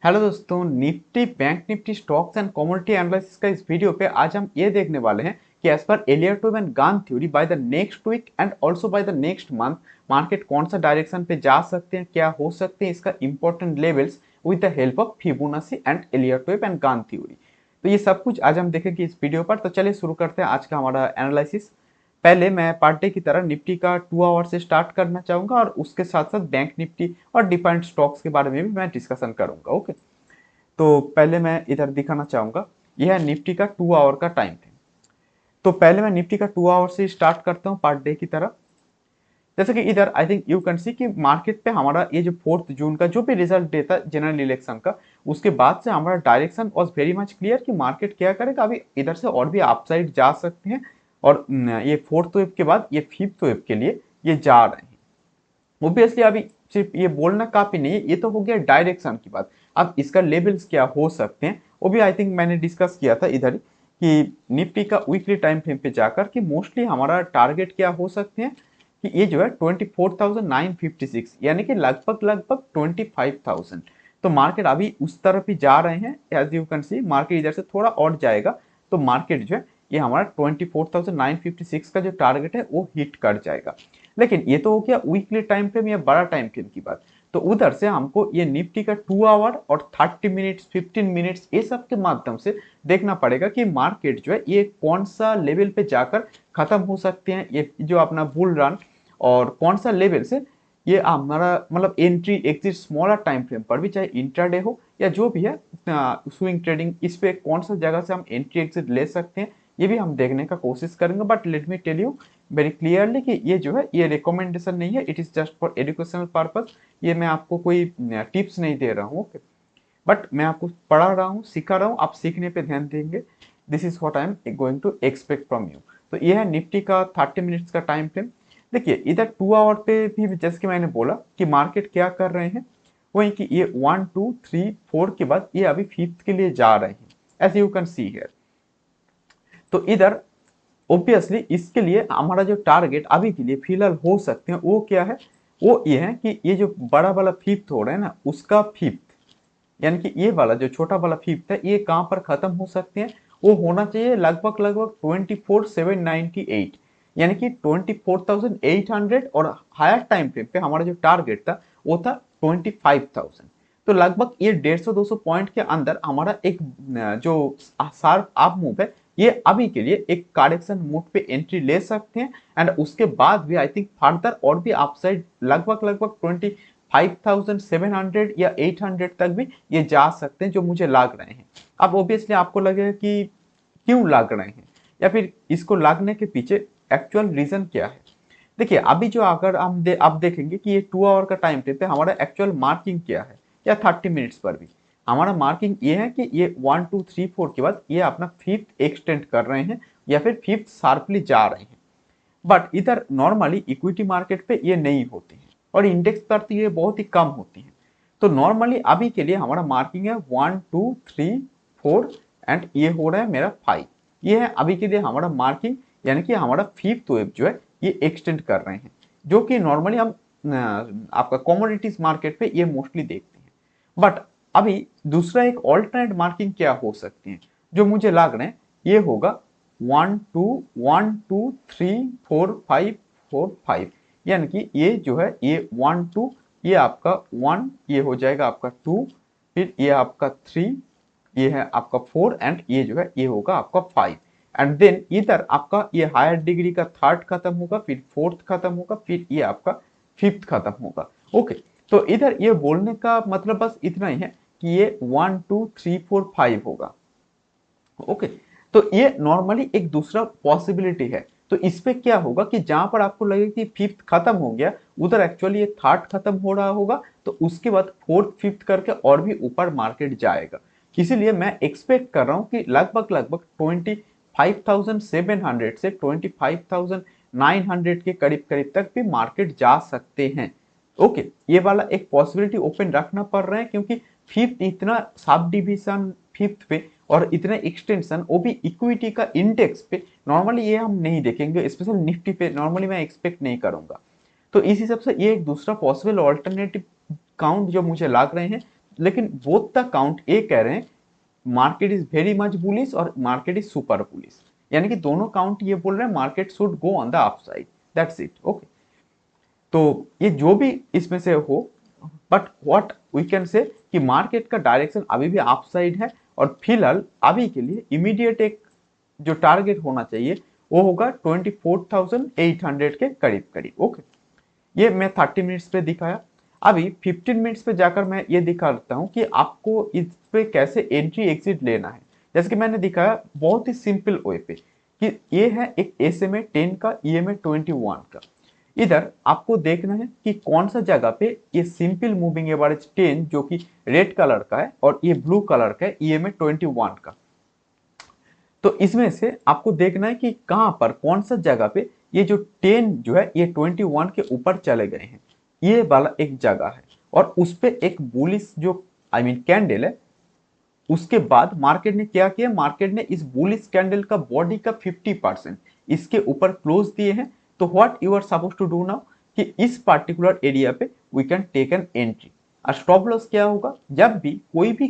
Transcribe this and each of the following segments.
Hello दोस्तों, Nifty bank Nifty stocks and commodity analysis का इस वीडियो पे आज हम ये देखने वाले हैं कि as per Elliott and Gann theory by the next week and also by the next month market कौन सा डायरेक्शन पे जा सकते हैं, क्या हो सकते हैं, इसका important levels with the help of Fibonacci and Elliott and Gann theory. तो ये सब कुछ आज हम देखेंगे इस वीडियो पर। तो चलिए शुरू करते हैं आज का हमारा एनालिसिस। पहले मैं पार्ट डे की तरह निफ्टी का 2 आवर से स्टार्ट करना चाहूंगा और उसके साथ साथ बैंक निफ्टी और डिफरेंट स्टॉक्स के बारे में भी मैं डिस्कशन करूंगा। ओके, तो पहले मैं इधर दिखाना चाहूंगा, यह है निफ्टी का 2 आवर का टाइम फ्रेम। तो पहले मैं निफ्टी का 2 आवर से स्टार्ट करता हूँ पार्ट डे की तरह। जैसे कि इधर I think you can see कि मार्केट पे हमारा ये जो 4 जून का जो भी रिजल्ट देता जनरल इलेक्शन का, उसके बाद से हमारा direction was very much clear कि मार्केट क्या करेगा। अभी इधर से और भी अपसाइड जा सकते हैं और ये 4th वेव के बाद ये 5th वेव के लिए ये जा रहे हैं। ऑब्वियसली अभी सिर्फ ये बोलना काफी नहीं है, ये तो हो गया डायरेक्शन की बात। अब इसका लेवल्स क्या हो सकते हैं वो भी आई थिंक मैंने डिस्कस किया था इधर ही कि निफ्टी का वीकली टाइम फ्रेम पे जाकर कि मोस्टली हमारा टारगेट क्या हो सकते हैं कि ये जो है 24,956 यानी कि लगभग लगभग 25,000। तो मार्केट अभी उस तरफ ही जा रहे हैं। As you can see market इधर से थोड़ा और जाएगा तो मार्केट जो है ये हमारा 24,956 का जो टारगेट है वो हिट कर जाएगा। लेकिन ये तो हो गया वीकली टाइम फ्रेम या बड़ा टाइम फ्रेम की बात। तो उधर से हमको ये निफ्टी का 2 आवर और 30 मिनट्स 15 मिनट्स ये सब के माध्यम से देखना पड़ेगा कि मार्केट जो है ये कौन सा लेवल पे जाकर खत्म हो सकते हैं ये जो अपना बुल रन, और कौन सा लेवल से ये हमारा मतलब entry exit smaller time frame पर भी, चाहे इंट्राडे हो या जो भी है स्विंग ट्रेडिंग, इस पे कौन सा जगह से हम एंट्री एग्जिट ले सकते हैं ये भी हम देखने का कोशिश करेंगे। But let me tell you very clearly कि ये जो है ये रिकमेंडेशन नहीं है, it is just for educational purpose. ये मैं आपको कोई टिप्स नहीं दे रहा हूँ। ओके, बट मैं आपको पढ़ा रहा हूँ, सिखा रहा हूँ, आप सीखने पे ध्यान देंगे। This is what I am going to expect from you. तो ये है निफ्टी का 30 मिनट्स का टाइम फ्रेम। देखिए इधर 2 आवर पे भी जैसे कि मैंने बोला कि मार्केट क्या कर रहे हैं, वही कि ये 1 2 3 4 के बाद ये अभी 5th के लिए जा रहे हैं as you can see here. तो इधर ऑब्वियसली इसके लिए हमारा जो टारगेट अभी के लिए फिलहाल हो सकते हैं वो क्या है, वो ये है कि ये जो बड़ा वाला 5th हो रहा है ना उसका 5th, यानी कि ये वाला जो छोटा वाला 5th है ये कहाँ पर खत्म हो सकते हैं, वो होना चाहिए लगभग लगभग 24,798, यानी कि 24,800। और हायर टाइम फ्रेम पे हमारा जो टारगेट था वो था 25,000। तो लगभग ये 150-200 पॉइंट के अंदर हमारा एक जो शार्प अप मूव है ये अभी के लिए एक करेक्शन मूव पे एंट्री ले सकते हैं। एंड उसके बाद भी आई थिंक फर्दर और भी अपसाइड लगभग लगभग 25,700 या 800 तक भी ये जा सकते हैं जो मुझे लग रहे हैं। अब ऑब्वियसली आपको लगेगा कि क्यों लग रहे हैं या फिर इसको लगने के पीछे एक्चुअल रीजन क्या है। देखिए अभी जो अगर आप देखेंगे कि ये 2 आवर का टाइम फ्रेम पे हमारा एक्चुअल मार्किंग क्या है, या 30 मिनट्स पर भी हमारा मार्किंग ये है कि ये 1 2 3 4 के बाद ये अपना 5th एक्सटेंड कर रहे हैं या फिर 5th शार्पली जा रहे हैं। बट इधर नॉर्मली इक्विटी मार्केट पे ये नहीं होती है और इंडेक्स पर तो ये बहुत ही कम होती है। तो नॉर्मली अभी के लिए हमारा मार्किंग है 1 2 3 4 एंड ये हो रहा है मेरा 5। ये है अभी के लिए हमारा मार्किंग, यानी कि हमारा 5th वेव जो है ये एक्सटेंड कर रहे हैं, जो कि नॉर्मली हम आपका कमोडिटीज मार्केट पे ये मोस्टली देखते हैं। बट अभी दूसरा एक ऑल्टरनेट मार्किंग क्या हो सकती है जो मुझे लग रहा है ये होगा 1 2 1 2 3 4 5 4 5, यानी कि ये जो है ये 1 2, ये आपका 1, ये हो जाएगा आपका 2, फिर ये आपका 3, ये है आपका 4 एंड ये जो है ये होगा आपका 5। एंड देन इधर आपका ये हायर डिग्री का 3rd खत्म होगा, फिर 4th खत्म होगा, फिर ये आपका 5th खत्म होगा। ओके, तो इधर ये बोलने का मतलब बस इतना ही है कि ये 1 2 3 4 5 होगा। ओके, तो ये नॉर्मली एक दूसरा पॉसिबिलिटी है। तो इस पे क्या होगा कि जहां पर आपको लगे कि 5th खत्म हो गया उधर एक्चुअली ये 3rd खत्म हो रहा होगा, तो उसके बाद 4th 5th करके और भी ऊपर मार्केट जाएगा। इसीलिए मैं एक्सपेक्ट कर रहा हूँ कि लगभग लगभग 25,700 से 25,900 के करीब करीब तक भी मार्केट जा सकते हैं। ओके, ये वाला एक पॉसिबिलिटी ओपन रखना पड़ रहा है क्योंकि 5th इतना सब डिवीजन 5th पे और इतना एक्सटेंशन वो भी इक्विटी का इंडेक्स पे, नॉर्मली ये हम नहीं देखेंगे, स्पेशल निफ्टी पे नॉर्मली मैं एक्सपेक्ट नहीं करूंगा। तो इस हिसाब से ये एक दूसरा पॉसिबल ऑल्टरनेटिव काउंट जो मुझे लग रहे हैं लेकिन बोथ द काउंट ये कह रहे हैं market is very much bullish और मार्केट इज सुपर बुलिश, यानी कि दोनों काउंट ये बोल रहे हैं market should go on the upside, that's it. Okay, तो ये जो भी इसमें से हो, but what we can say कि मार्केट का डायरेक्शन अभी भी अपसाइड है, और फिलहाल अभी के लिए इमीडिएट एक जो टारगेट होना चाहिए वो होगा 24,800 के करीब करीब। ओके, ये मैं 30 मिनट्स पे दिखाया। अभी 15 मिनट्स पे जाकर मैं ये दिखाता हूँ कि आपको इस पे कैसे एंट्री एग्जिट लेना है। जैसे कि मैंने दिखाया बहुत ही सिंपल वे पे कि ये है एक SMA 10 का, EMA 21 का। इधर आपको देखना है कि कौन सा जगह पे ये सिंपल मूविंग एवरेज 10 जो कि रेड कलर का है और ये ब्लू कलर का है EMA 21 का। तो इसमें से आपको देखना है कि कहां पर कौन सा जगह पे ये जो 10 जो है ये 21 के ऊपर चले गए हैं, ये वाला एक जगह है, और उस पे एक बुलिश जो कैंडल है। उसके बाद मार्केट ने क्या किया, मार्केट ने इस बुलिश कैंडल का बॉडी का 50% इसके ऊपर क्लोज दिए हैं। तो what you are suppose to do now कि इस पार्टिकुलर एरिया पे we can take an entry. और स्टॉप लॉस क्या होगा, जब भी कोई भी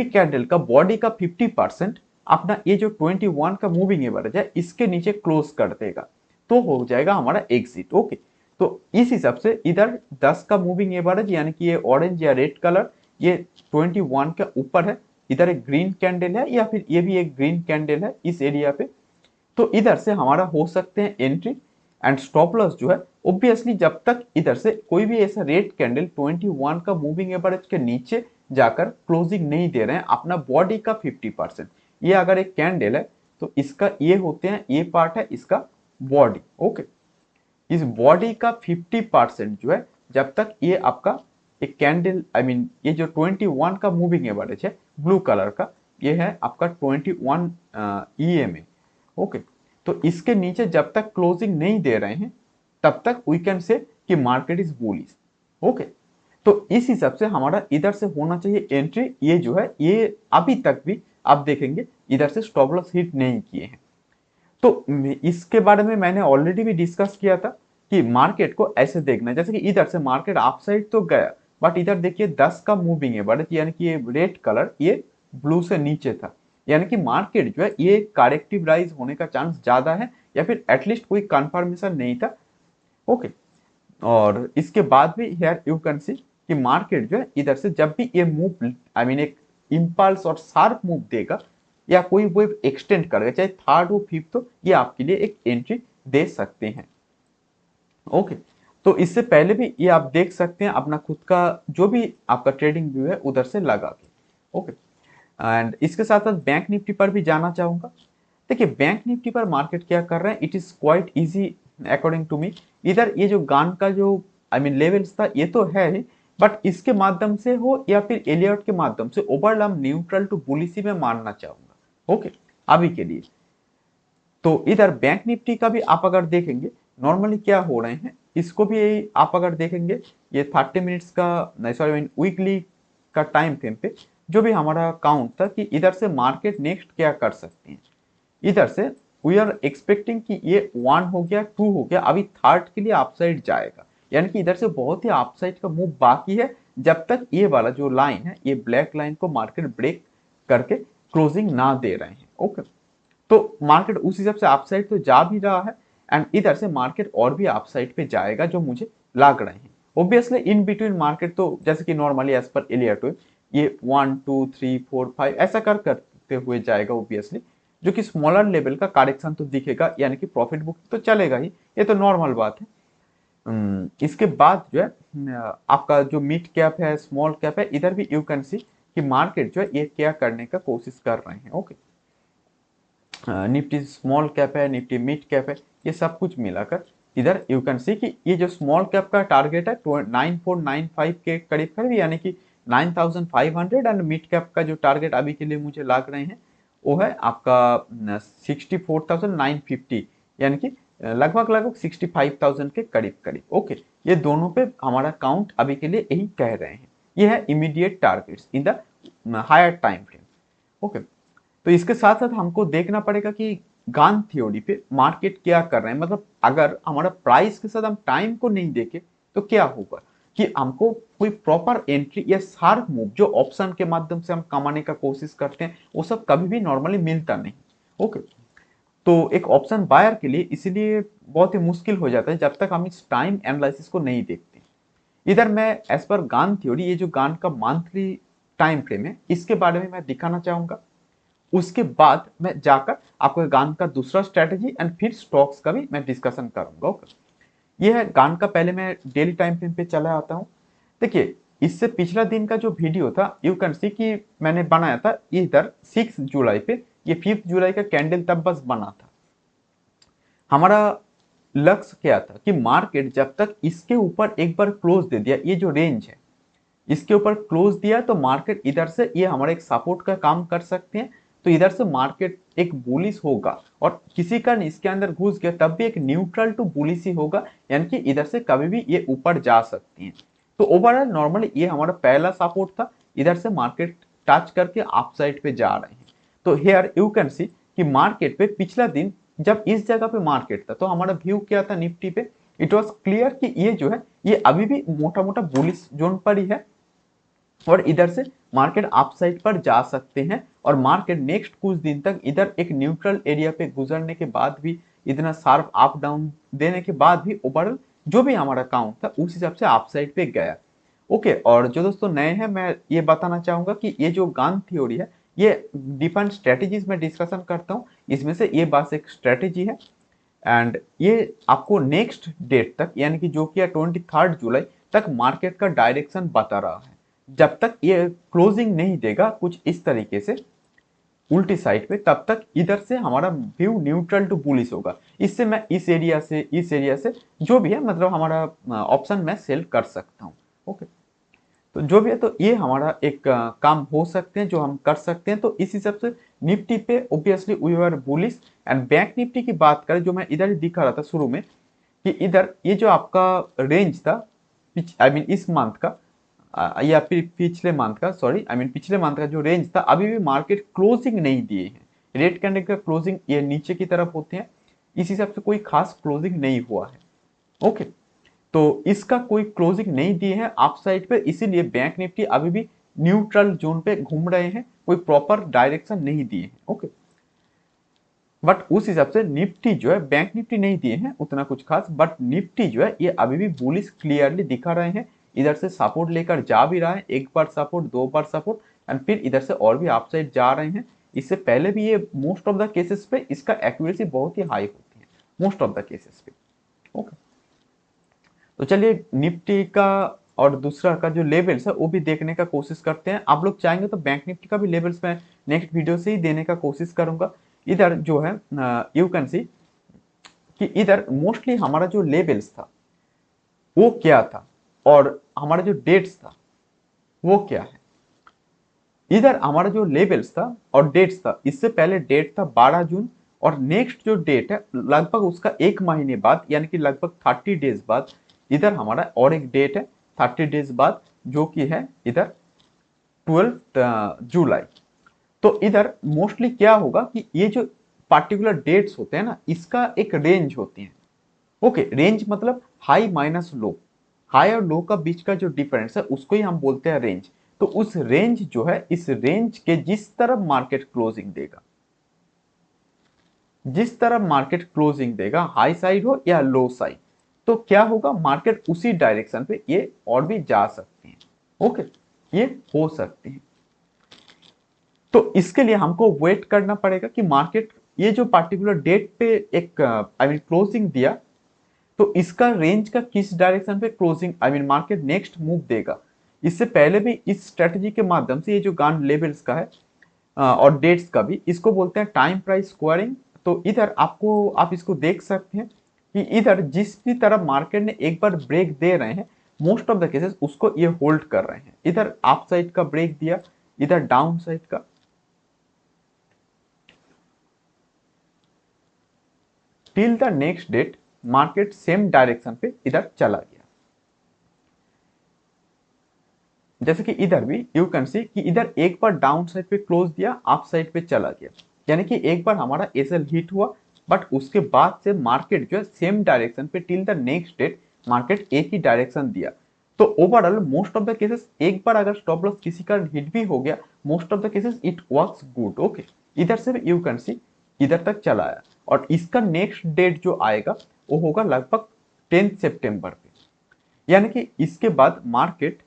कैंडल का बॉडी का 50% अपना ये जो 21 का मूविंग एवरेज है इसके नीचे क्लोज कर देगा तो हो जाएगा हमारा एग्जिट। ओके, तो इस हिसाब से इधर 10 का मूविंग एवरेज यानी कि ये ऑरेंज या रेड कलर ये 21 के ऊपर है, इधर एक ग्रीन कैंडल है या फिर ये भी एक ग्रीन कैंडल है इस एरिया पे, तो इधर से हमारा हो सकते हैं एंट्री। एंड स्टॉप लॉस जो है ऑब्वियसली जब तक इधर से कोई भी ऐसा रेड कैंडल 21 का मूविंग एवरेज के नीचे जाकर क्लोजिंग नहीं दे रहे हैं अपना बॉडी का 50%, ये अगर एक कैंडल है तो इसका ये होते हैं, ये पार्ट है इसका बॉडी। ओके, इस बॉडी का 50% जो है जब तक ये आपका एक कैंडल ये जो 21 का मूविंग एवरेज है ब्लू कलर का, ये है आपका 21 EMA। ओके, तो इसके नीचे जब तक क्लोजिंग नहीं दे रहे हैं तब तक वी कैन से कि मार्केट इज बुलिश। ओके, तो इस हिसाब से हमारा इधर से होना चाहिए एंट्री। ये जो है ये अभी तक भी आप देखेंगे इधर से स्टॉप लॉस हिट नहीं किए हैं। तो इसके बारे में मैंने ऑलरेडी भी डिस्कस किया था कि मार्केट को ऐसे देखना है, जैसे कि इधर से मार्केट अपसाइड तो गया बट इधर देखिए 10 का मूविंग एवरेज यानी कि ये रेड कलर ये ब्लू से नीचे था, यानी कि मार्केट जो है ये करेक्टिव राइज होने का चांस ज्यादा है या फिर एटलीस्ट कोई कंफर्मेशन नहीं था। ओके, और इसके बाद भी हियर यू कैन सी कि मार्केट जो है इधर से जब भी ये मूव एक इम्पल्स और शार्प मूव देगा या कोई वेव एक्सटेंड करेगा चाहे थर्ड हो फिफ्थ हो, ये आपके लिए एक एंट्री दे सकते हैं। ओके, तो इससे पहले भी ये आप देख सकते हैं अपना खुद का जो भी आपका ट्रेडिंग व्यू है उधर से लगा के। ओके, एंड इसके साथ साथ बैंक निफ्टी पर भी जाना चाहूंगा। देखिए बैंक निफ्टी पर मार्केट क्या कर रहे हैं, it is quite easy according to me. इधर ये जो गान का जो लेवल्स था ये तो है ही, बट इसके माध्यम से हो या फिर एलियट के माध्यम से ओवरलैम न्यूट्रल टू बुलिसी में मानना चाहूंगा। ओके, अभी के लिए तो इधर बैंक निफ्टी का भी आप अगर देखेंगे नॉर्मली क्या हो रहे हैं, इसको भी आप अगर देखेंगे ये 30 मिनट्स का नहीं सॉरी वीकली का टाइम फ्रेम पे जो भी हमारा काउंट था कि इधर से मार्केट नेक्स्ट क्या कर सकते हैं। इधर से वी आर एक्सपेक्टिंग कि ये 1 हो गया 2 हो गया, अभी थर्ड के लिए अपसाइड जाएगा, यानी कि इधर से बहुत ही अपसाइड का मूव बाकी है जब तक ये वाला जो लाइन है ये ब्लैक लाइन को मार्केट ब्रेक करके क्लोजिंग ना दे रहे हैं। ओके, तो मार्केट उस हिसाब से अपसाइड तो जा भी रहा है एंड इधर से मार्केट और भी अपसाइड पे जाएगा जो मुझे लग रहे हैं। ऑब्वियसली इन बिटवीन मार्केट तो जैसे कि नॉर्मली एज पर एलियट ये 1 2 3 4 5 ऐसा करते हुए जाएगा ऑब्वियसली, जो कि स्मॉलर लेवल का करेक्शन तो दिखेगा, यानी कि प्रॉफिट बुक तो चलेगा ही, ये तो नॉर्मल बात है। इसके बाद जो है आपका जो मिड कैप है स्मॉल कैप है, इधर भी यू कैन सी कि मार्केट जो है ये क्या करने का कोशिश कर रहे हैं। ओके, निफ्टी स्मॉल कैप है, निफ्टी मिड कैप है, ये सब कुछ मिलाकर इधर यू कैन सी कि ये जो स्मॉल कैप का टारगेट है 9495 के करीब करीब, यानी कि 9500, एंड मिड कैप का जो टारगेट अभी के लिए मुझे लग रहे हैं वो है आपका 64,950, यानी कि लगभग लगभग 65,000 के करीब करीब। ओके, ये दोनों पे हमारा काउंट अभी के लिए यही कह रहे हैं, ये है immediate targets in the higher time frame. Okay, तो इसके साथ साथ हमको देखना पड़ेगा कि गान थ्योरी पे मार्केट क्या कर रहे हैं, मतलब अगर हमारा प्राइस के साथ हम टाइम को नहीं देखे तो क्या होगा। कि हमको कोई प्रॉपर एंट्री या शार्प मूव जो ऑप्शन के माध्यम से हम कमाने का कोशिश करते हैं वो सब कभी भी नॉर्मली मिलता नहीं। ओके, तो एक ऑप्शन बायर के लिए इसलिए बहुत ही मुश्किल हो जाता है जब तक हम इस टाइम एनालिसिस को नहीं देखते। इधर मैं एज पर गान थ्योरी ये जो गान का मंथली टाइम फ्रेम है इसके बारे में मैं दिखाना चाहूंगा। उसके बाद मैं जाकर आपको गान का दूसरा स्ट्रेटेजी एंड फिर स्टॉक्स का भी मैं डिस्कशन करूंगा। ओके, ये है गान का। पहले मैं डेली टाइम फ्रेम पे चला आता हूँ। देखिए, इससे पिछला दिन का जो वीडियो था यू कैन सी कि मैंने बनाया था इधर 6 जुलाई पे। ये 5 जुलाई का कैंडल तब बस बना था। हमारा लक्ष्य क्या था कि मार्केट जब तक इसके ऊपर एक बार क्लोज दे दिया, ये जो रेंज है इसके ऊपर क्लोज दिया तो मार्केट इधर से ये हमारा एक सपोर्ट का काम कर सकते हैं। तो इधर से मार्केट एक बुलिश होगा और किसी कारण इसके अंदर घुस गया तब भी एक न्यूट्रल टू बुलिश ही होगा, यानी कि इधर से कभी भी ये ऊपर जा सकती है। तो ओवरऑल नॉर्मली ये हमारा पहला सपोर्ट था। इधर से मार्केट टच करके अप साइड पे जा रहे हैं। तो हेयर यू कैन सी कि मार्केट पे पिछला दिन जब इस जगह पे मार्केट था तो हमारा व्यू क्या था निफ्टी पे, इट वॉज क्लियर कि ये जो है ये अभी भी मोटा मोटा बुलिश जोन पर ही है और इधर से मार्केट अपसाइड पर जा सकते हैं। और मार्केट नेक्स्ट कुछ दिन तक इधर एक न्यूट्रल एरिया पे गुजरने के बाद भी इतना शार्प अप डाउन देने के बाद भी ओवरऑल जो भी हमारा काउंट था उस हिसाब से अपसाइड पे गया। ओके, और जो दोस्तों नए हैं मैं ये बताना चाहूंगा कि ये जो गान थ्योरी है ये डिफरेंट स्ट्रेटेजीज में डिस्कशन करता हूँ। इसमें से ये बस एक स्ट्रेटेजी है एंड ये आपको नेक्स्ट डेट तक यानी कि जो कि है 23 जुलाई तक मार्केट का डायरेक्शन बता रहा है। जब तक ये क्लोजिंग नहीं देगा कुछ इस तरीके से उल्टी साइड पे तब तक इधर से हमारा व्यू न्यूट्रल टू बुलिश होगा। इससे मैं इस एरिया से जो भी है मतलब हमारा ऑप्शन मैं सेल कर सकता हूँ। ओके, तो जो भी है तो ये हमारा एक काम हो सकते हैं जो हम कर सकते हैं। तो इस हिसाब से निफ्टी पे obviously we are bullish and bank Nifty की बात करें जो मैं इधर ही दिखा रहा था शुरू में कि इधर ये जो आपका रेंज था आई मीन इस मंथ का या फिर पिछले मंथ का सॉरी आई मीन पिछले मंथ का जो रेंज था अभी भी मार्केट क्लोजिंग नहीं दिए हैं। रेड कैंडल का क्लोजिंग ये नीचे की तरफ होते हैं, इस हिसाब से कोई खास क्लोजिंग नहीं हुआ है। ओके, तो इसका कोई क्लोजिंग नहीं दिए हैं अप साइड पे, इसीलिए बैंक निफ्टी अभी भी न्यूट्रल जोन पे घूम रहे हैं, कोई प्रॉपर डायरेक्शन नहीं दिए हैं। ओके, बट उस हिसाब से निफ्टी जो है बैंक निफ्टी नहीं दिए हैं उतना कुछ खास, बट निफ्टी जो है ये अभी भी बुलिश क्लियरली दिखा रहे हैं। इधर से सपोर्ट लेकर जा भी रहा है, एक बार सपोर्ट दो बार सपोर्ट एंड फिर इधर से और भी अपसाइड जा रहे हैं। इससे पहले भी ये मोस्ट ऑफ द केसेस पे इसका एक्यूरेसी बहुत ही हाई होती है मोस्ट ऑफ द केसेस पे। ओके, तो चलिए निफ्टी का और दूसरा का जो लेवल्स है वो भी देखने का कोशिश करते हैं। आप लोग चाहेंगे तो बैंक निफ्टी का भी लेवल्स मैं नेक्स्ट वीडियो से ही देने का कोशिश करूंगा। इधर जो है यू कैन सी कि इधर मोस्टली हमारा जो लेवल्स था वो क्या था और हमारा जो डेट्स था वो क्या है। इधर हमारा जो लेवल्स था और डेट्स था, इससे पहले डेट था 12 जून और नेक्स्ट जो डेट है लगभग उसका एक महीने बाद यानी कि लगभग 30 डेज बाद इधर हमारा और एक डेट है 30 डेज बाद जो कि है इधर 12 जुलाई। तो इधर मोस्टली क्या होगा कि ये जो पार्टिकुलर डेट्स होते हैं ना इसका एक रेंज होती है। ओके, रेंज मतलब हाई माइनस लो, हाई और लो का बीच का जो डिफरेंस है उसको ही हम बोलते हैं रेंज। तो उस रेंज जो है इस रेंज के जिस तरफ मार्केट क्लोजिंग देगा, जिस तरफ मार्केट क्लोजिंग देगा हाई साइड हो या लो साइड, तो क्या होगा मार्केट उसी डायरेक्शन पे ये और भी जा सकते हैं। ओके, ये हो सकते हैं। तो इसके लिए हमको वेट करना पड़ेगा कि मार्केट ये जो पार्टिकुलर डेट पे एक आई मीन क्लोजिंग दिया तो इसका रेंज का किस डायरेक्शन पे closing I mean market next move देगा। इससे पहले भी इस स्ट्रेटजी के माध्यम से ये जो गान लेवल्स का है और डेट्स का भी इसको बोलते हैं टाइम प्राइस स्क्वायरिंग। तो इधर आपको आप इसको देख सकते हैं कि इधर जिस भी तरफ मार्केट ने एक बार ब्रेक दे रहे हैं मोस्ट ऑफ द केसेस उसको ये होल्ड कर रहे हैं। इधर अप साइड का ब्रेक दिया, इधर डाउन साइड का, till the next debt market same direction पे इधर चला गया। जैसे कि इधर भी यू कैन सी कि इधर एक बार डाउन साइड पे क्लोज दिया अप साइड पे चला गया, यानी कि एक बार हमारा एसएल हिट हुआ बट उसके बाद से मार्केट जो है सेम डायरेक्शन पे till the next debt market एक ही डायरेक्शन दिया। तो overall most of the cases एक बार अगर स्टॉप लॉस किसी का हिट भी हो गया, most of the cases it works good. Okay, इधर से यू कैन सी इधर तक चला आया, और इसका नेक्स्ट डेट जो आएगा वो होगा लगभग 10 सितंबर पे। यानी कि इसके बाद मार्केट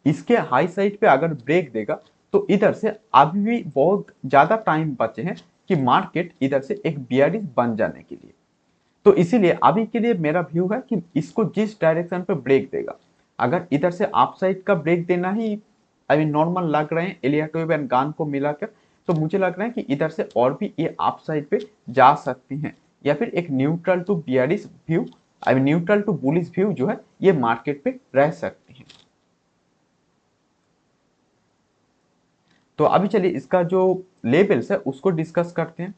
इसके हाई साइड पे अगर ब्रेक देगा तो इधर से अभी भी बहुत ज्यादा टाइम बचे हैं कि मार्केट इधर से एक बियरिश बन जाने के लिए। तो इसीलिए अभी के लिए मेरा व्यू है कि इसको जिस डायरेक्शन पे ब्रेक देगा, अगर इधर से अप साइड का ब्रेक देना ही आई मीन नॉर्मल लग रहे हैं एलियट वेव एंड गान को मिलाकर, तो मुझे लग रहा है कि इधर से और भी ये अप साइड पे जा सकती हैं, या फिर एक neutral to bearish view I mean neutral to bullish view जो है ये मार्केट पे रह सकती है। तो अभी चलिए इसका जो लेवल्स है उसको डिस्कस करते हैं।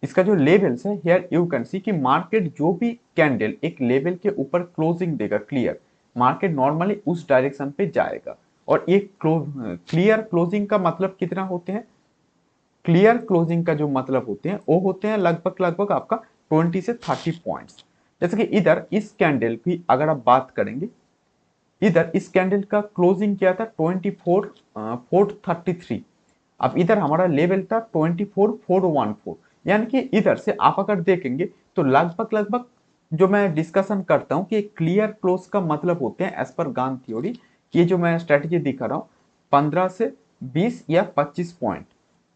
इसका जो लेवल्स है हियर यू कैन सी कि मार्केट जो भी कैंडल एक लेवल के ऊपर क्लोजिंग देगा क्लियर, मार्केट नॉर्मली उस डायरेक्शन पे जाएगा। और ये क्लियर क्लोजिंग का मतलब कितना होते हैं, क्लियर क्लोजिंग का जो मतलब होते हैं वो होते हैं लगभग लगभग आपका 20 से 30 पॉइंट्स। जैसे कि इधर इस कैंडल की अगर आप बात करेंगे, इधर इस कैंडल का क्लोजिंग क्या था 24,433। अब इधर हमारा लेवल था 24,414। यानी कि इधर से आप अगर देखेंगे तो लगभग लगभग जो मैं डिस्कशन करता हूं कि क्लियर क्लोज का मतलब होते हैं एज पर गान थ्योरी, ये जो मैं स्ट्रेटेजी दिखा रहा हूं 15 से 20 या 25 पॉइंट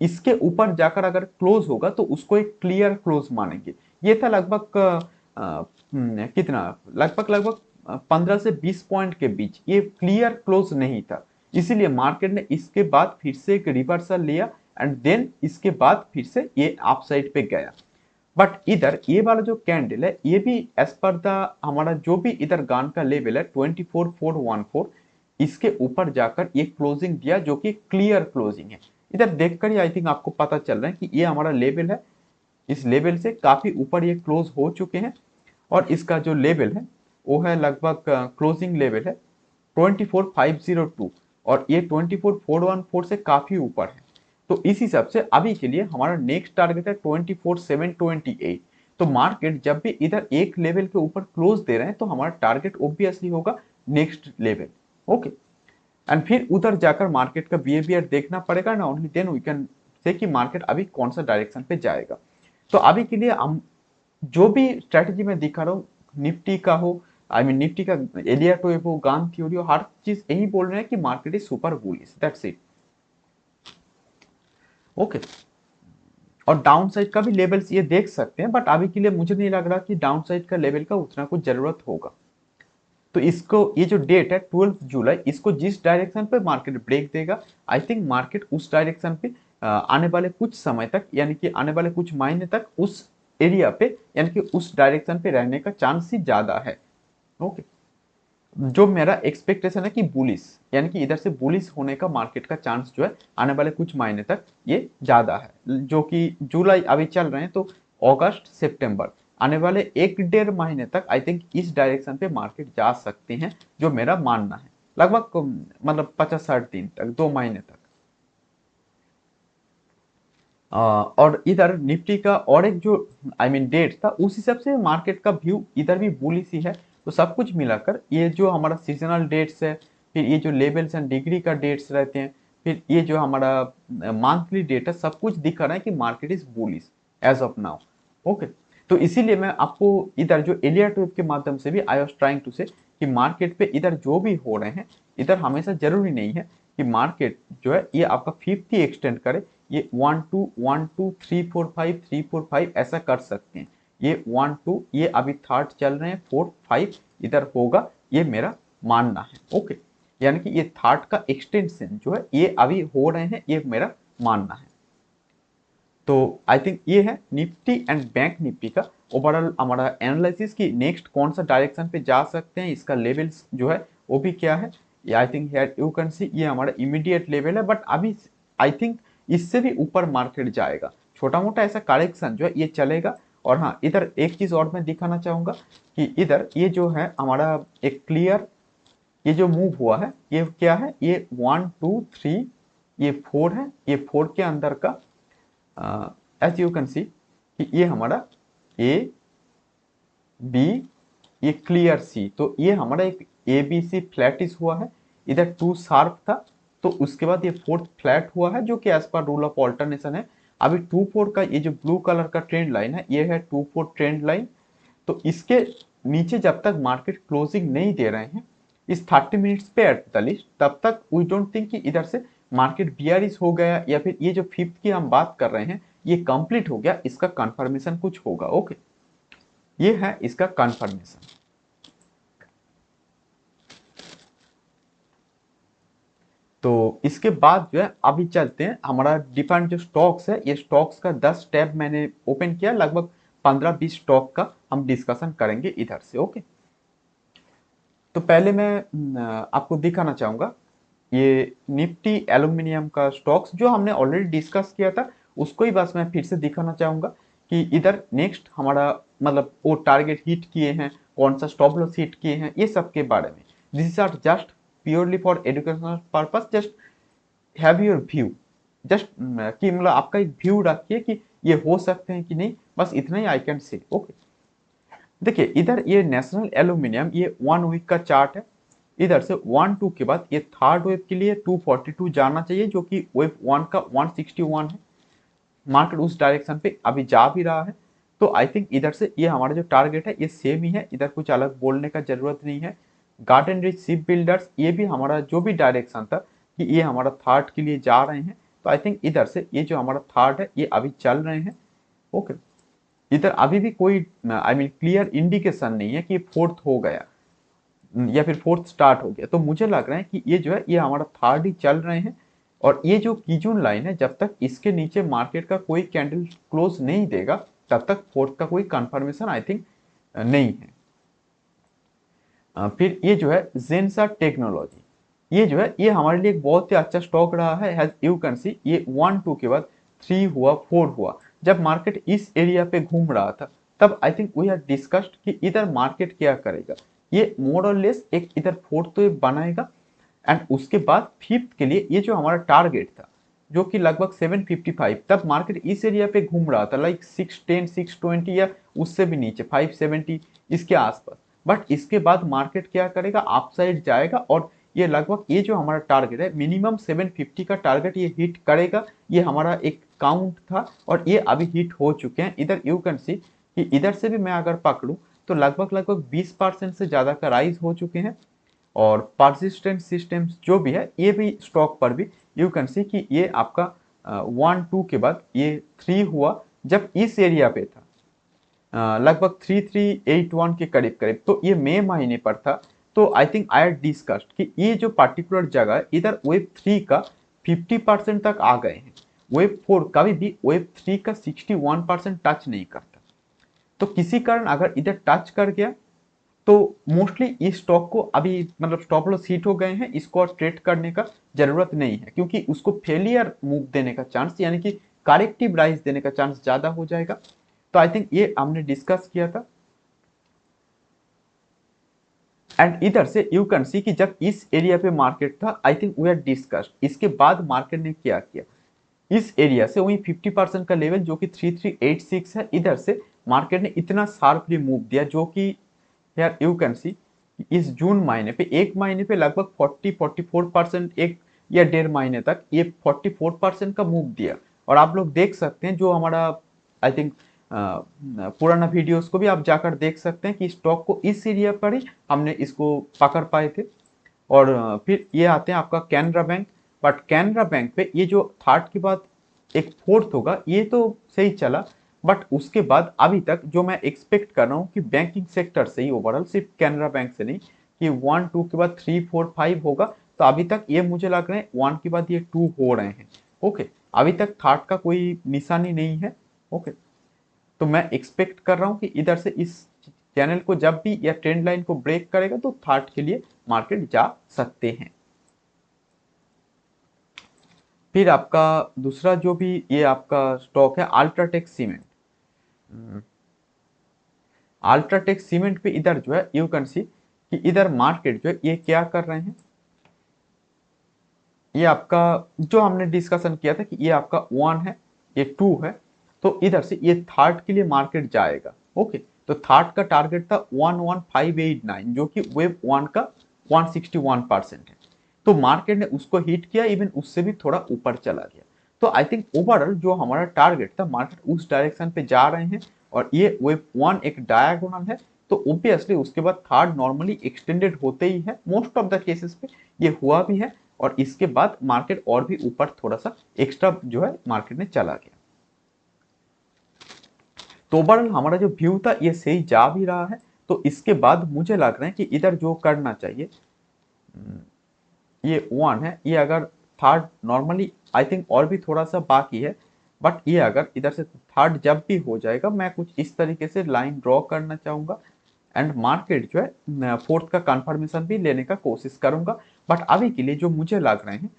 इसके ऊपर जाकर अगर क्लोज होगा तो उसको एक क्लियर क्लोज मानेंगे। ये था लगभग कितना लगभग लगभग 15 से 20 पॉइंट के बीच, ये क्लियर क्लोज नहीं था। इसीलिए मार्केट ने इसके बाद फिर से एक रिवर्सल लिया एंड देन इसके बाद फिर से ये अप साइड पे गया। बट इधर ये वाला जो कैंडल है ये भी एज पर द हमारा जो भी इधर गान का लेवल है 24,414, इसके ऊपर जाकर ये क्लोजिंग दिया जो कि क्लियर क्लोजिंग है। इधर देखकर ही आई थिंक आपको पता चल रहा है कि ये हमारा लेवल है, इस लेवल से काफी ऊपर ये क्लोज हो चुके हैं। और इसका जो लेवल है वो है लगभग क्लोजिंग लेवल है 24,502, और ये 24,414 से काफी ऊपर है। तो इस हिसाब से अभी के लिए हमारा नेक्स्ट टारगेट है 24,728। तो मार्केट जब भी इधर एक लेवल के ऊपर क्लोज दे रहे हैं तो हमारा टारगेट ऑब्वियसली होगा नेक्स्ट लेवल। ओके, एंड फिर उधर जाकर मार्केट का बिहेवियर देखना पड़ेगा ना, only then we can say कि मार्केट अभी कौन सा डायरेक्शन पे जाएगा। तो अभी के लिए हम जो भी स्ट्रेटेजी में दिखा रहा हूँ, निफ्टी का हो आई मीन निफ्टी का एलिया टू हो गान थ्योरी हो, हर चीज यही बोल रहे हैं कि market is super bullish, that's it. Okay, और डाउन साइड का भी लेवल्स ये देख सकते हैं, बट अभी के लिए मुझे नहीं लग रहा कि डाउन साइड का लेवल का उतना कुछ जरूरत होगा। तो इसको ये जो डेट है 12 जुलाई, इसको जिस डायरेक्शन पे मार्केट ब्रेक देगा आई थिंक मार्केट उस डायरेक्शन पे आने वाले कुछ समय तक यानी कि आने वाले कुछ महीने तक उस एरिया पे यानी कि उस डायरेक्शन पे रहने का चांस ही ज्यादा है। ओके, जो मेरा एक्सपेक्टेशन है कि बुलिश यानी कि इधर से बुलिश होने का मार्केट का चांस जो है आने वाले कुछ महीने तक ये ज्यादा है। जो कि जुलाई अभी चल रहे हैं तो अगस्त सितंबर आने वाले एक डेढ़ महीने तक आई थिंक इस डायरेक्शन पे मार्केट जा सकते हैं, जो मेरा मानना है लगभग मतलब 50-60 दिन तक, 2 महीने तक। और इधर निफ्टी का और एक जो आई मीन डेट था उस हिसाब से मार्केट का व्यू इधर भी बुलिश ही है। तो सब कुछ मिलाकर ये जो हमारा सीजनल डेट्स है, फिर ये जो लेवल्स एंड डिग्री का डेट्स रहते हैं, फिर ये जो हमारा मंथली डेट है, सब कुछ दिखा रहा है कि market is bullish as of now. Okay, तो इसीलिए मैं आपको इधर जो एलियट वेव के माध्यम से भी आई वाज ट्राइंग टू से कि मार्केट पे इधर जो भी हो रहे हैं इधर हमेशा जरूरी नहीं है कि मार्केट जो है ये आपका 50 ही एक्सटेंड करे, ये 1 2 1 2 3 4 5 3 4 5 ऐसा कर सकते हैं। ये 1 2 ये अभी थर्ड चल रहे हैं, 4 5 इधर होगा, ये मेरा मानना है। ओके, यानी कि ये थर्ड का एक्सटेंशन जो है ये अभी हो रहे हैं, ये मेरा मानना है। तो आई थिंक ये है निफ्टी एंड बैंक निफ्टी का ओवरऑल हमारा एनालिसिस कि नेक्स्ट कौन सा डायरेक्शन पे जा सकते हैं, इसका लेवल्स जो है वो भी क्या है। I think here you can सी ये हमारा इमीडिएट लेवल है, बट अभी आई थिंक इससे भी ऊपर मार्केट जाएगा। छोटा मोटा ऐसा करेक्शन जो है ये चलेगा। और हाँ, इधर एक चीज और मैं दिखाना चाहूंगा कि इधर ये जो है हमारा एक क्लियर ये जो मूव हुआ है ये क्या है, ये 1 2 3 ये 4 है, ये 4 के अंदर का एज यू कैन सी कि ये हमारा ए बी ये क्लियर सी, तो ये हमारा एक ए बी सी फ्लैटिश हुआ है, इधर टू शार्प था, तो उसके बाद ये फोर्थ फ्लैट हुआ है जो कि एज पर रूल ऑफ ऑल्टरनेशन है। अभी 2-4 का ये जो ब्लू कलर का ट्रेंड लाइन है ये है 2-4 ट्रेंड लाइन। तो इसके नीचे जब तक मार्केट क्लोजिंग नहीं दे रहे हैं इस 30 मिनट्स पे एट द लिस्ट, तब तक वी डोंट थिंक कि इधर से मार्केट बियरिश हो गया या फिर ये जो फिफ्थ की हम बात कर रहे हैं ये कंप्लीट हो गया, इसका कंफर्मेशन कुछ होगा। ओके, ये है इसका कंफर्मेशन। तो इसके बाद जो है अभी चलते हैं हमारा डिफरेंट जो स्टॉक्स है, ये स्टॉक्स का 10 टैब मैंने ओपन किया, लगभग 15-20 स्टॉक का हम डिस्कशन करेंगे इधर से। ओके, तो पहले मैं आपको दिखाना चाहूंगा ये निफ्टी एल्यूमिनियम का स्टॉक्स जो हमने ऑलरेडी डिस्कस किया था, उसको ही बस मैं फिर से दिखाना चाहूंगा कि इधर नेक्स्ट हमारा मतलब वो टारगेट हिट किए हैं, कौन सा स्टॉप लॉस हिट किए हैं, ये सब के बारे में। This are just purely for educational purpose, just have your view, just कि मतलब आपका एक व्यू रखिए कि ये हो सकते हैं कि नहीं, बस इतना ही आई कैन से। ओके, देखिए इधर ये नेशनल एल्यूमिनियम ये 1 वीक का चार्ट है, इधर से 1-2 के बाद ये थर्ड वेव के लिए 242 जाना चाहिए जो कि वेव 1 का 161 है। मार्केट उस डायरेक्शन पे अभी जा भी रहा है, तो आई थिंक इधर से ये हमारा जो टारगेट है ये सेम ही है, इधर कुछ अलग बोलने का जरूरत नहीं है। गार्डन रिच शिप बिल्डर्स ये भी हमारा जो भी डायरेक्शन था कि ये हमारा थर्ड के लिए जा रहे हैं, तो आई थिंक इधर से ये जो हमारा थर्ड है ये अभी चल रहे हैं। ओके, इधर अभी भी कोई आई मीन क्लियर इंडिकेशन नहीं है कि फोर्थ हो गया या फिर फोर्थ स्टार्ट हो गया, तो मुझे लग रहा है कि ये जो है ये हमारा थर्ड ही चल रहे हैं। और ये जो कीजून लाइन है जब तक इसके नीचे मार्केट का कोई कैंडल क्लोज नहीं देगा तब तक फोर्थ का कोई कंफर्मेशन आई थिंक नहीं है। फिर ये जो है जेंसा टेक्नोलॉजी, ये जो है ये हमारे लिए एक बहुत ही अच्छा स्टॉक रहा है, हैज यू कैन सी ये 1-2 के बाद 3 हुआ, 4 हुआ। जब मार्केट इस एरिया पे घूम रहा था तब I think we have discussed कि इधर मार्केट क्या करेगा, ये मोर और लेस एक इधर फोर्थ तो बनाएगा एंड उसके बाद फिफ्थ के लिए ये जो हमारा टारगेट था जो कि लगभग 755, तब मार्केट इस एरिया पे घूम रहा था लाइक 610 620 या उससे भी नीचे 570 इसके आसपास। बट इसके बाद मार्केट क्या करेगा, अपसाइड जाएगा और ये लगभग ये जो हमारा टारगेट है मिनिमम 750 का टारगेट ये हिट करेगा, ये हमारा एक काउंट था और ये अभी हिट हो चुके हैं। इधर यू कैन सी कि इधर से भी मैं अगर पकड़ूं तो लगभग 20% से ज्यादा का राइज हो चुके हैं। और परसिस्टेंट सिस्टम्स जो भी है ये भी स्टॉक पर भी यू कैन सी कि ये आपका 1-2 के बाद ये 3 हुआ जब इस एरिया पे था, लगभग 3381 के करीब करीब, तो ये मई महीने पर था। तो आई थिंक आई डिस्कस्ड कि ये जो पर्टिकुलर जगह है इधर वेब 3 का 50% तक आ गए हैं, वेब 4 कभी भी वेब 3 का 61% टच नहीं करता। तो किसी कारण अगर इधर टच कर गया तो मोस्टली इस स्टॉक को अभी मतलब स्टॉप लॉस हिट हो गए हैं, इसको और ट्रेड करने का जरूरत नहीं है क्योंकि उसको फेलियर मूव देने का चांस यानी कि करेक्टिव राइज देने का चांस ज्यादा हो जाएगा। तो आई थिंक ये हमने डिस्कस किया था। एंड इधर से यू कैन सी कि जब इस एरिया पे मार्केट था I think we are discussed, इसके बाद मार्केट ने क्या किया, इस एरिया से वही 50% का लेवल जो कि 3386 है, इधर से मार्केट ने इतना शार्पली मूव दिया जो कि यार यू कैन सी इस जून महीने पे एक महीने पे लगभग 40-44%, एक या 1.5 महीने तक ये 44% का मूव दिया। और आप लोग देख सकते हैं जो हमारा आई थिंक पुराना वीडियोस को भी आप जाकर देख सकते हैं कि स्टॉक को इस एरिया पर ही हमने इसको पकड़ पाए थे। और फिर ये आते हैं आपका Canara bank, but Canara bank पे ये जो थर्ड के बाद एक फोर्थ होगा ये तो सही चला, बट उसके बाद अभी तक जो मैं एक्सपेक्ट कर रहा हूँ कि बैंकिंग सेक्टर से ही ओवरऑल, सिर्फ कैनरा बैंक से नहीं, कि 1-2 के बाद 3-4-5 होगा, तो अभी तक ये मुझे लग रहा है 1 के बाद ये 2 हो रहे हैं। ओके, अभी तक थर्ड का कोई निशानी नहीं है। ओके, तो मैं एक्सपेक्ट कर रहा हूँ कि इधर से इस चैनल को जब भी या ट्रेंड लाइन को ब्रेक करेगा तो थर्ड के लिए मार्केट जा सकते हैं। फिर आपका दूसरा जो भी ये आपका स्टॉक है अल्ट्राटेक सीमेंट, अल्ट्राटेक सीमेंट पे इधर जो है यू कैन सी कि इधर मार्केट जो है ये क्या कर रहे हैं, ये आपका जो हमने डिस्कशन किया था कि ये आपका 1 है, ये 2 है, तो इधर से ये थर्ड के लिए मार्केट जाएगा। ओके, तो थर्ड का टारगेट था 11589 जो कि वेब 1 का 161% है। तो मार्केट ने उसको हिट किया, इवन उससे भी थोड़ा ऊपर चला गया। तो आई थिंक ओवरऑल जो हमारा टारगेट था, मार्केट उस डायरेक्शन पे जा रहे हैं और ये वेब 1 एक डायगोनल है, तो ऑब्वियसली उसके बाद थर्ड नॉर्मली एक्सटेंडेड होते ही है, मोस्ट ऑफ द केसेस पे ये हुआ भी है, और इसके बाद मार्केट और भी ऊपर थोड़ा सा एक्स्ट्रा जो है मार्केट में चला गया। तो ओवरऑल हमारा जो व्यू था ये सही जा भी रहा है। तो इसके बाद मुझे लग रहा है कि इधर जो करना चाहिए, ये 1 है, ये अगर थर्ड नॉर्मली आई थिंक और भी थोड़ा सा बाकी है, बट ये अगर इधर से थर्ड जब भी हो जाएगा, मैं कुछ इस तरीके से लाइन ड्रॉ करना चाहूंगा एंड मार्केट जो है फोर्थ का कंफर्मेशन भी लेने का कोशिश करूंगा। बट अभी के लिए जो मुझे लग रहे हैं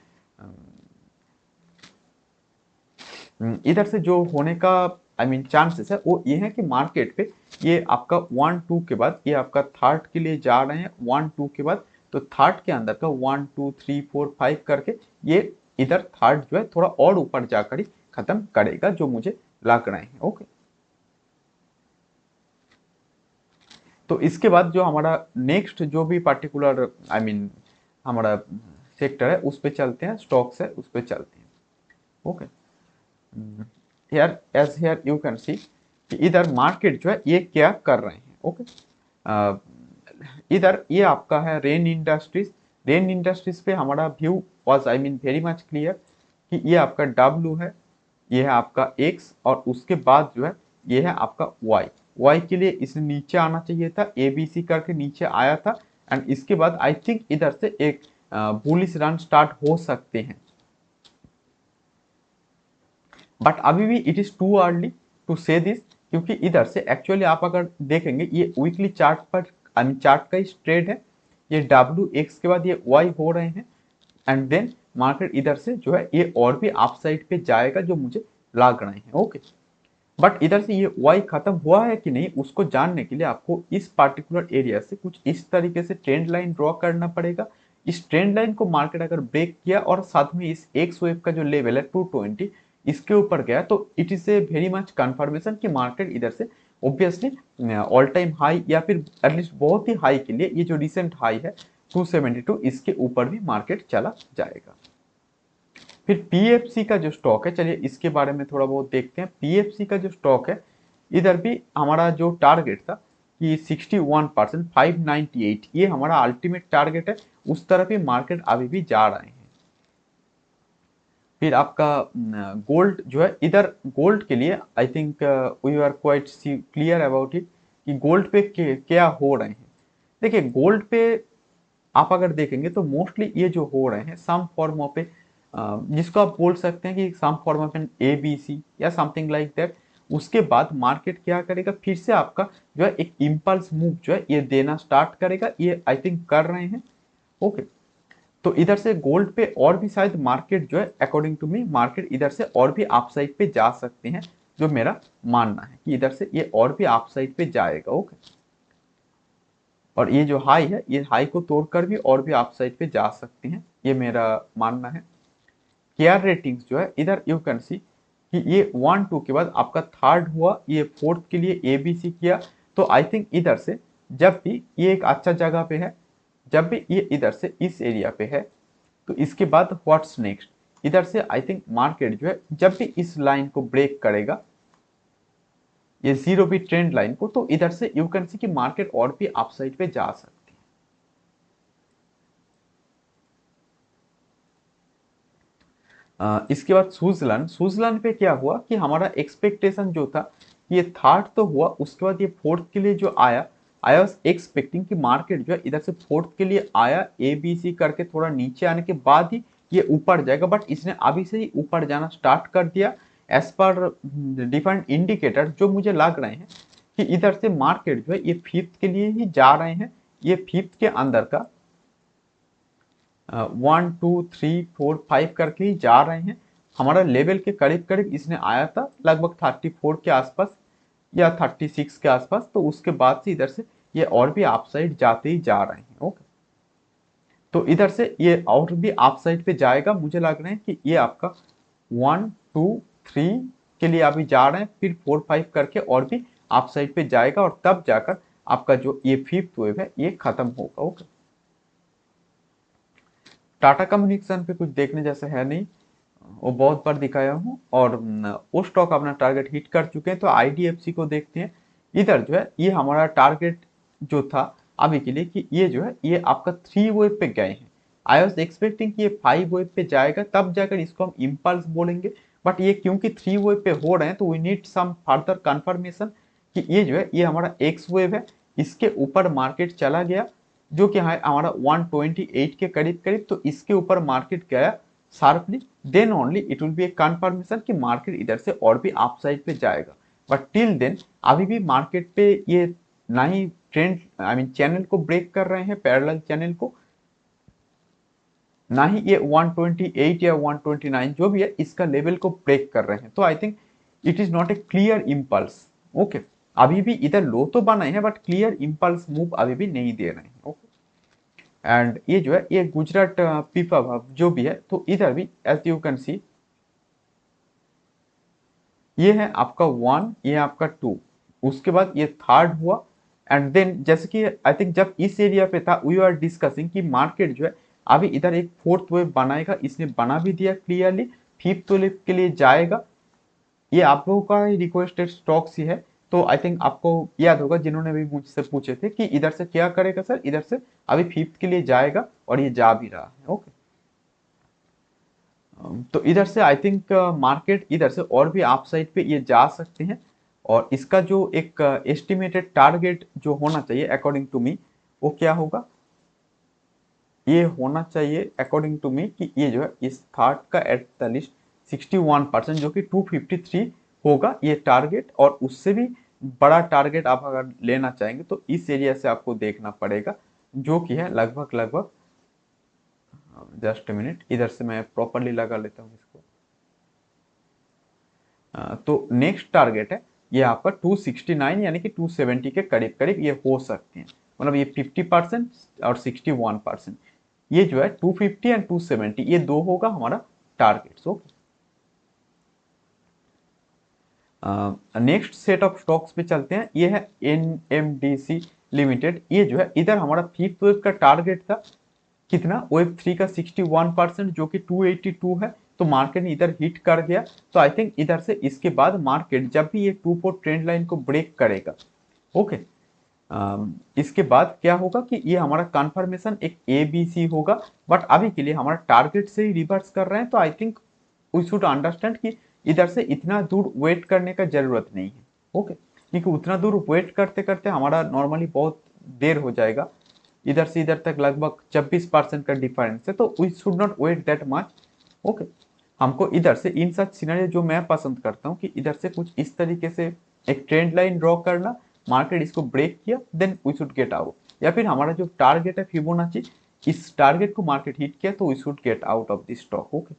इधर से जो होने का आई मीन चांसेस है वो ये है कि मार्केट पे ये आपका 1-2 के बाद ये आपका थर्ड के लिए जा रहे हैं 1-2 के बाद, तो थर्ड के अंदर का 1-2-3-4-5 करके ये इधर थर्ड जो है थोड़ा और ऊपर जाकर ही खत्म करेगा, जो मुझे लग रहे हैं। ओके, तो इसके बाद जो हमारा नेक्स्ट जो भी पर्टिकुलर आई मीन हमारा सेक्टर है उस पे चलते हैं, स्टॉक्स है उस पे चलते हैं। Okay, here as here you can see कि इधर मार्केट जो है ये क्या कर रहे हैं। ओके, इधर ये आपका है रेन इंडस्ट्रीज। रेन इंडस्ट्रीज पे हमारा view was I mean very much clear कि ये आपका W है, ये है आपका X, और उसके बाद जो है ये है आपका Y। Y के लिए इसने नीचे आना चाहिए था, ABC करके नीचे आया था, एंड इसके बाद आई थिंक इधर से एक बुलिश रन स्टार्ट हो सकते हैं, बट अभी भी it is too early to say this, क्योंकि इधर से एक्चुअली आप अगर देखेंगे ये वीकली चार्ट पर चार्ट का ही ट्रेड है, ये WX के बाद ये Y हो रहे हैं, एंड देन मार्केट इधर से जो है ये और भी अप साइड पे जाएगा जो मुझे लग रहे हैं। ओके, बट इधर से ये Y खत्म हुआ है कि नहीं उसको जानने के लिए आपको इस पार्टिकुलर एरिया से कुछ इस तरीके से ट्रेंड लाइन ड्रॉ करना पड़ेगा। इस ट्रेंड लाइन को मार्केट अगर ब्रेक किया और साथ में इस एक्स वेव का जो लेवल है 220 इसके ऊपर गया, तो it is a very much confirmation कि मार्केट इधर से ऑब्वियसली ऑल टाइम हाई या फिर एटलीस्ट बहुत ही हाई के लिए ये जो रिसेंट हाई है 272 इसके ऊपर भी मार्केट चला जाएगा। फिर PFC का जो स्टॉक है, चलिए इसके बारे में थोड़ा बहुत देखते हैं। PFC का जो स्टॉक है इधर भी हमारा जो टारगेट था कि 61% 598 ये हमारा अल्टीमेट टारगेट है, उस तरफ ही मार्केट अभी भी जा रहे हैं। फिर आपका गोल्ड जो है, इधर गोल्ड के लिए I think we are quite clear about it कि गोल्ड पे क्या हो रहे हैं। देखिए गोल्ड पे आप अगर देखेंगे तो मोस्टली ये जो हो रहे हैं सम फॉर्म ऑफ ए जिसको आप बोल सकते हैं कि some form of an ABC या समथिंग लाइक दैट। उसके बाद मार्केट क्या करेगा, फिर से आपका जो है एक इम्पल्स मूव जो है ये देना स्टार्ट करेगा, ये आई थिंक कर रहे हैं। ओके, तो इधर से गोल्ड पे और भी शायद मार्केट जो है अकॉर्डिंग टू मी मार्केट इधर से और भी अपसाइड पे जा सकते हैं, जो मेरा मानना है कि इधर से ये और भी अपसाइड पे जाएगा। ओके, और ये जो हाई है ये हाई को तोड़कर भी और भी अपसाइड पे जा सकते हैं, ये मेरा मानना है। केआर रेटिंग्स जो है इधर यू कैन सी कि ये 1-2 के बाद आपका थर्ड हुआ, ये फोर्थ के लिए ABC किया, तो आई थिंक इधर से जब भी ये एक अच्छा जगह पे है, जब भी ये इधर से इस एरिया पे है, तो इसके बाद व्हाट्स नेक्स्ट, इधर से आई थिंक मार्केट जो है जब भी इस लाइन को ब्रेक करेगा, ये जीरो भी ट्रेंड लाइन को, तो इधर से यू कैन सी कि मार्केट और भी अपसाइड पे जा सकती है। इसके बाद स्विट्जरलैंड पे क्या हुआ कि हमारा एक्सपेक्टेशन जो था ये थर्ड तो हुआ, उसके बाद ये फोर्थ के लिए जो आया, आई वॉज एक्सपेक्टिंग कि मार्केट जो है इधर से फोर्थ के लिए आया ABC करके थोड़ा नीचे आने के बाद ही ये ऊपर जाएगा, बट इसने अभी से ही ऊपर जाना स्टार्ट कर दिया एज पर डिफरेंट इंडिकेटर, जो मुझे लग रहे हैं कि इधर से मार्केट जो है ये फिफ्थ के लिए ही जा रहे हैं। ये फिफ्थ के अंदर का 1-2-3-4-5 करके ही जा रहे हैं। हमारा लेवल के करीब करीब इसने आया था लगभग 34 के आसपास या 36 के आसपास, तो उसके बाद से इधर से ये और भी अपसाइड जाते ही जा रहे हैं। ओके, तो इधर से ये और भी अपसाइड पे जाएगा, मुझे लग रहा है कि ये आपका 1-2-3 के लिए अभी जा रहे हैं, फिर 4-5 करके और भी आप साइड पे जाएगा और तब जाकर आपका जो ये फिफ्थ वेव है ये खत्म होगा। ओके, टाटा कम्युनिकेशन पे कुछ देखने जैसा है नहीं, वो बहुत बार दिखाया हूँ और वो स्टॉक अपना टारगेट हिट कर चुके हैं। तो आईडीएफसी को देखते हैं। इधर जो है ये हमारा टारगेट जो था अभी के लिए कि ये जो है ये आपका 3 वेव पे गए हैं। आई वॉज एक्सपेक्टिंग कि ये 5 वेव पे जाएगा तब जाकर इसको हम इम्पल्स बोलेंगे, बट ये क्योंकि 3 वेव पे हो रहे हैं तो we need some further confirmation कि ये जो है ये हमारा एक्स वेव है, इसके ऊपर मार्केट चला गया जो कि है हमारा 128 के करीब करीब, तो इसके ऊपर मार्केट गया sharply, then only it will be a confirmation कि मार्केट इधर से और भी अपसाइड पे जाएगा। बट टिल देन अभी भी मार्केट पे ये ना ही ट्रेंड आई मीन चैनल को ब्रेक कर रहे हैं, पैरेलल चैनल को, ना ही ये 128 या 129 जो भी है इसका लेवल को ब्रेक कर रहे हैं। तो I think it is not a clear impulse. Okay, अभी भी इधर लो तो बनाए हैं बट क्लियर इम्पल्स मूव अभी भी नहीं दे रहे हैं। ओके, एंड ये जो है ये गुजरात पीपा जो भी है, तो इधर भी एज यू कैन सी ये है आपका 1, ये आपका 2, उसके बाद ये थर्ड हुआ। एंड देन जैसे कि आई थिंक जब इस एरिया पे था वी आर डिस्कसिंग कि मार्केट जो है अभी इधर एक फोर्थ वेव बनाएगा, इसने बना भी दिया क्लियरली, फिफ्थ वेव के लिए जाएगा। ये आप लोगों का ही रिक्वेस्टेड स्टॉक्स ही है। तो आई थिंक आपको याद होगा जिन्होंने भी मुझसे पूछे थे कि इधर से क्या करेगा सर, इधर से अभी फिफ्थ के लिए जाएगा और ये जा भी रहा है। ओके, तो इधर से आई थिंक मार्केट इधर से और भी अप साइड पे ये जा सकते हैं। और इसका जो एक एस्टिमेटेड टारगेट जो होना चाहिए अकॉर्डिंग टू मी वो क्या होगा, ये होना चाहिए अकॉर्डिंग टू मी कि ये जो है इस थर्ड का एट द लिस्ट 61% जो कि 253 होगा ये टारगेट। और उससे भी बड़ा टारगेट आप अगर लेना चाहेंगे तो इस एरिया से आपको देखना पड़ेगा जो कि है लगभग लगभग, जस्ट मिनट इधर से मैं प्रॉपरली लगा लेता हूँ इसको। तो नेक्स्ट टारगेट है ये आपका 269 यानी कि 270 के करीब करीब ये हो सकते हैं, मतलब ये 50% और 61%, ये जो है 250 एंड 270 ये दो होगा हमारा target. Okay, next set of stocks पे चलते हैं। ये है एनएमडीसी लिमिटेड। ये जो है इधर हमारा फिफ्थ वेव का टारगेट था कितना, वेव 3 का 61% जो कि 282 है, तो मार्केट ने इधर हिट कर दिया। तो आई थिंक इधर से इसके बाद मार्केट जब भी ये 2 ट्रेंड लाइन को ब्रेक करेगा, ओके, इसके बाद क्या होगा कि ये हमारा कंफर्मेशन एक ए बी सी होगा। बट अभी के लिए हमारा टारगेट से ही रिवर्स कर रहे हैं, तो I think we should understand कि इधर से इतना दूर वेट करने का जरूरत नहीं है। ओके, क्योंकि उतना दूर वेट करते करते हमारा नॉर्मली बहुत देर हो जाएगा, इधर से इधर तक लगभग 26% का डिफरेंस है, तो we should not wait that much. Okay, हमको इधर से इन सच सिनेरियो जो मैं पसंद करता हूँ कि इधर से कुछ इस तरीके से एक ट्रेंड लाइन ड्रॉ करना, मार्केट इसको ब्रेक किया then we should get out, या फिर हमारा जो टारगेट है फिबोनाची इस टारगेट को मार्केट हिट किया तो we should get out of this stock. Okay,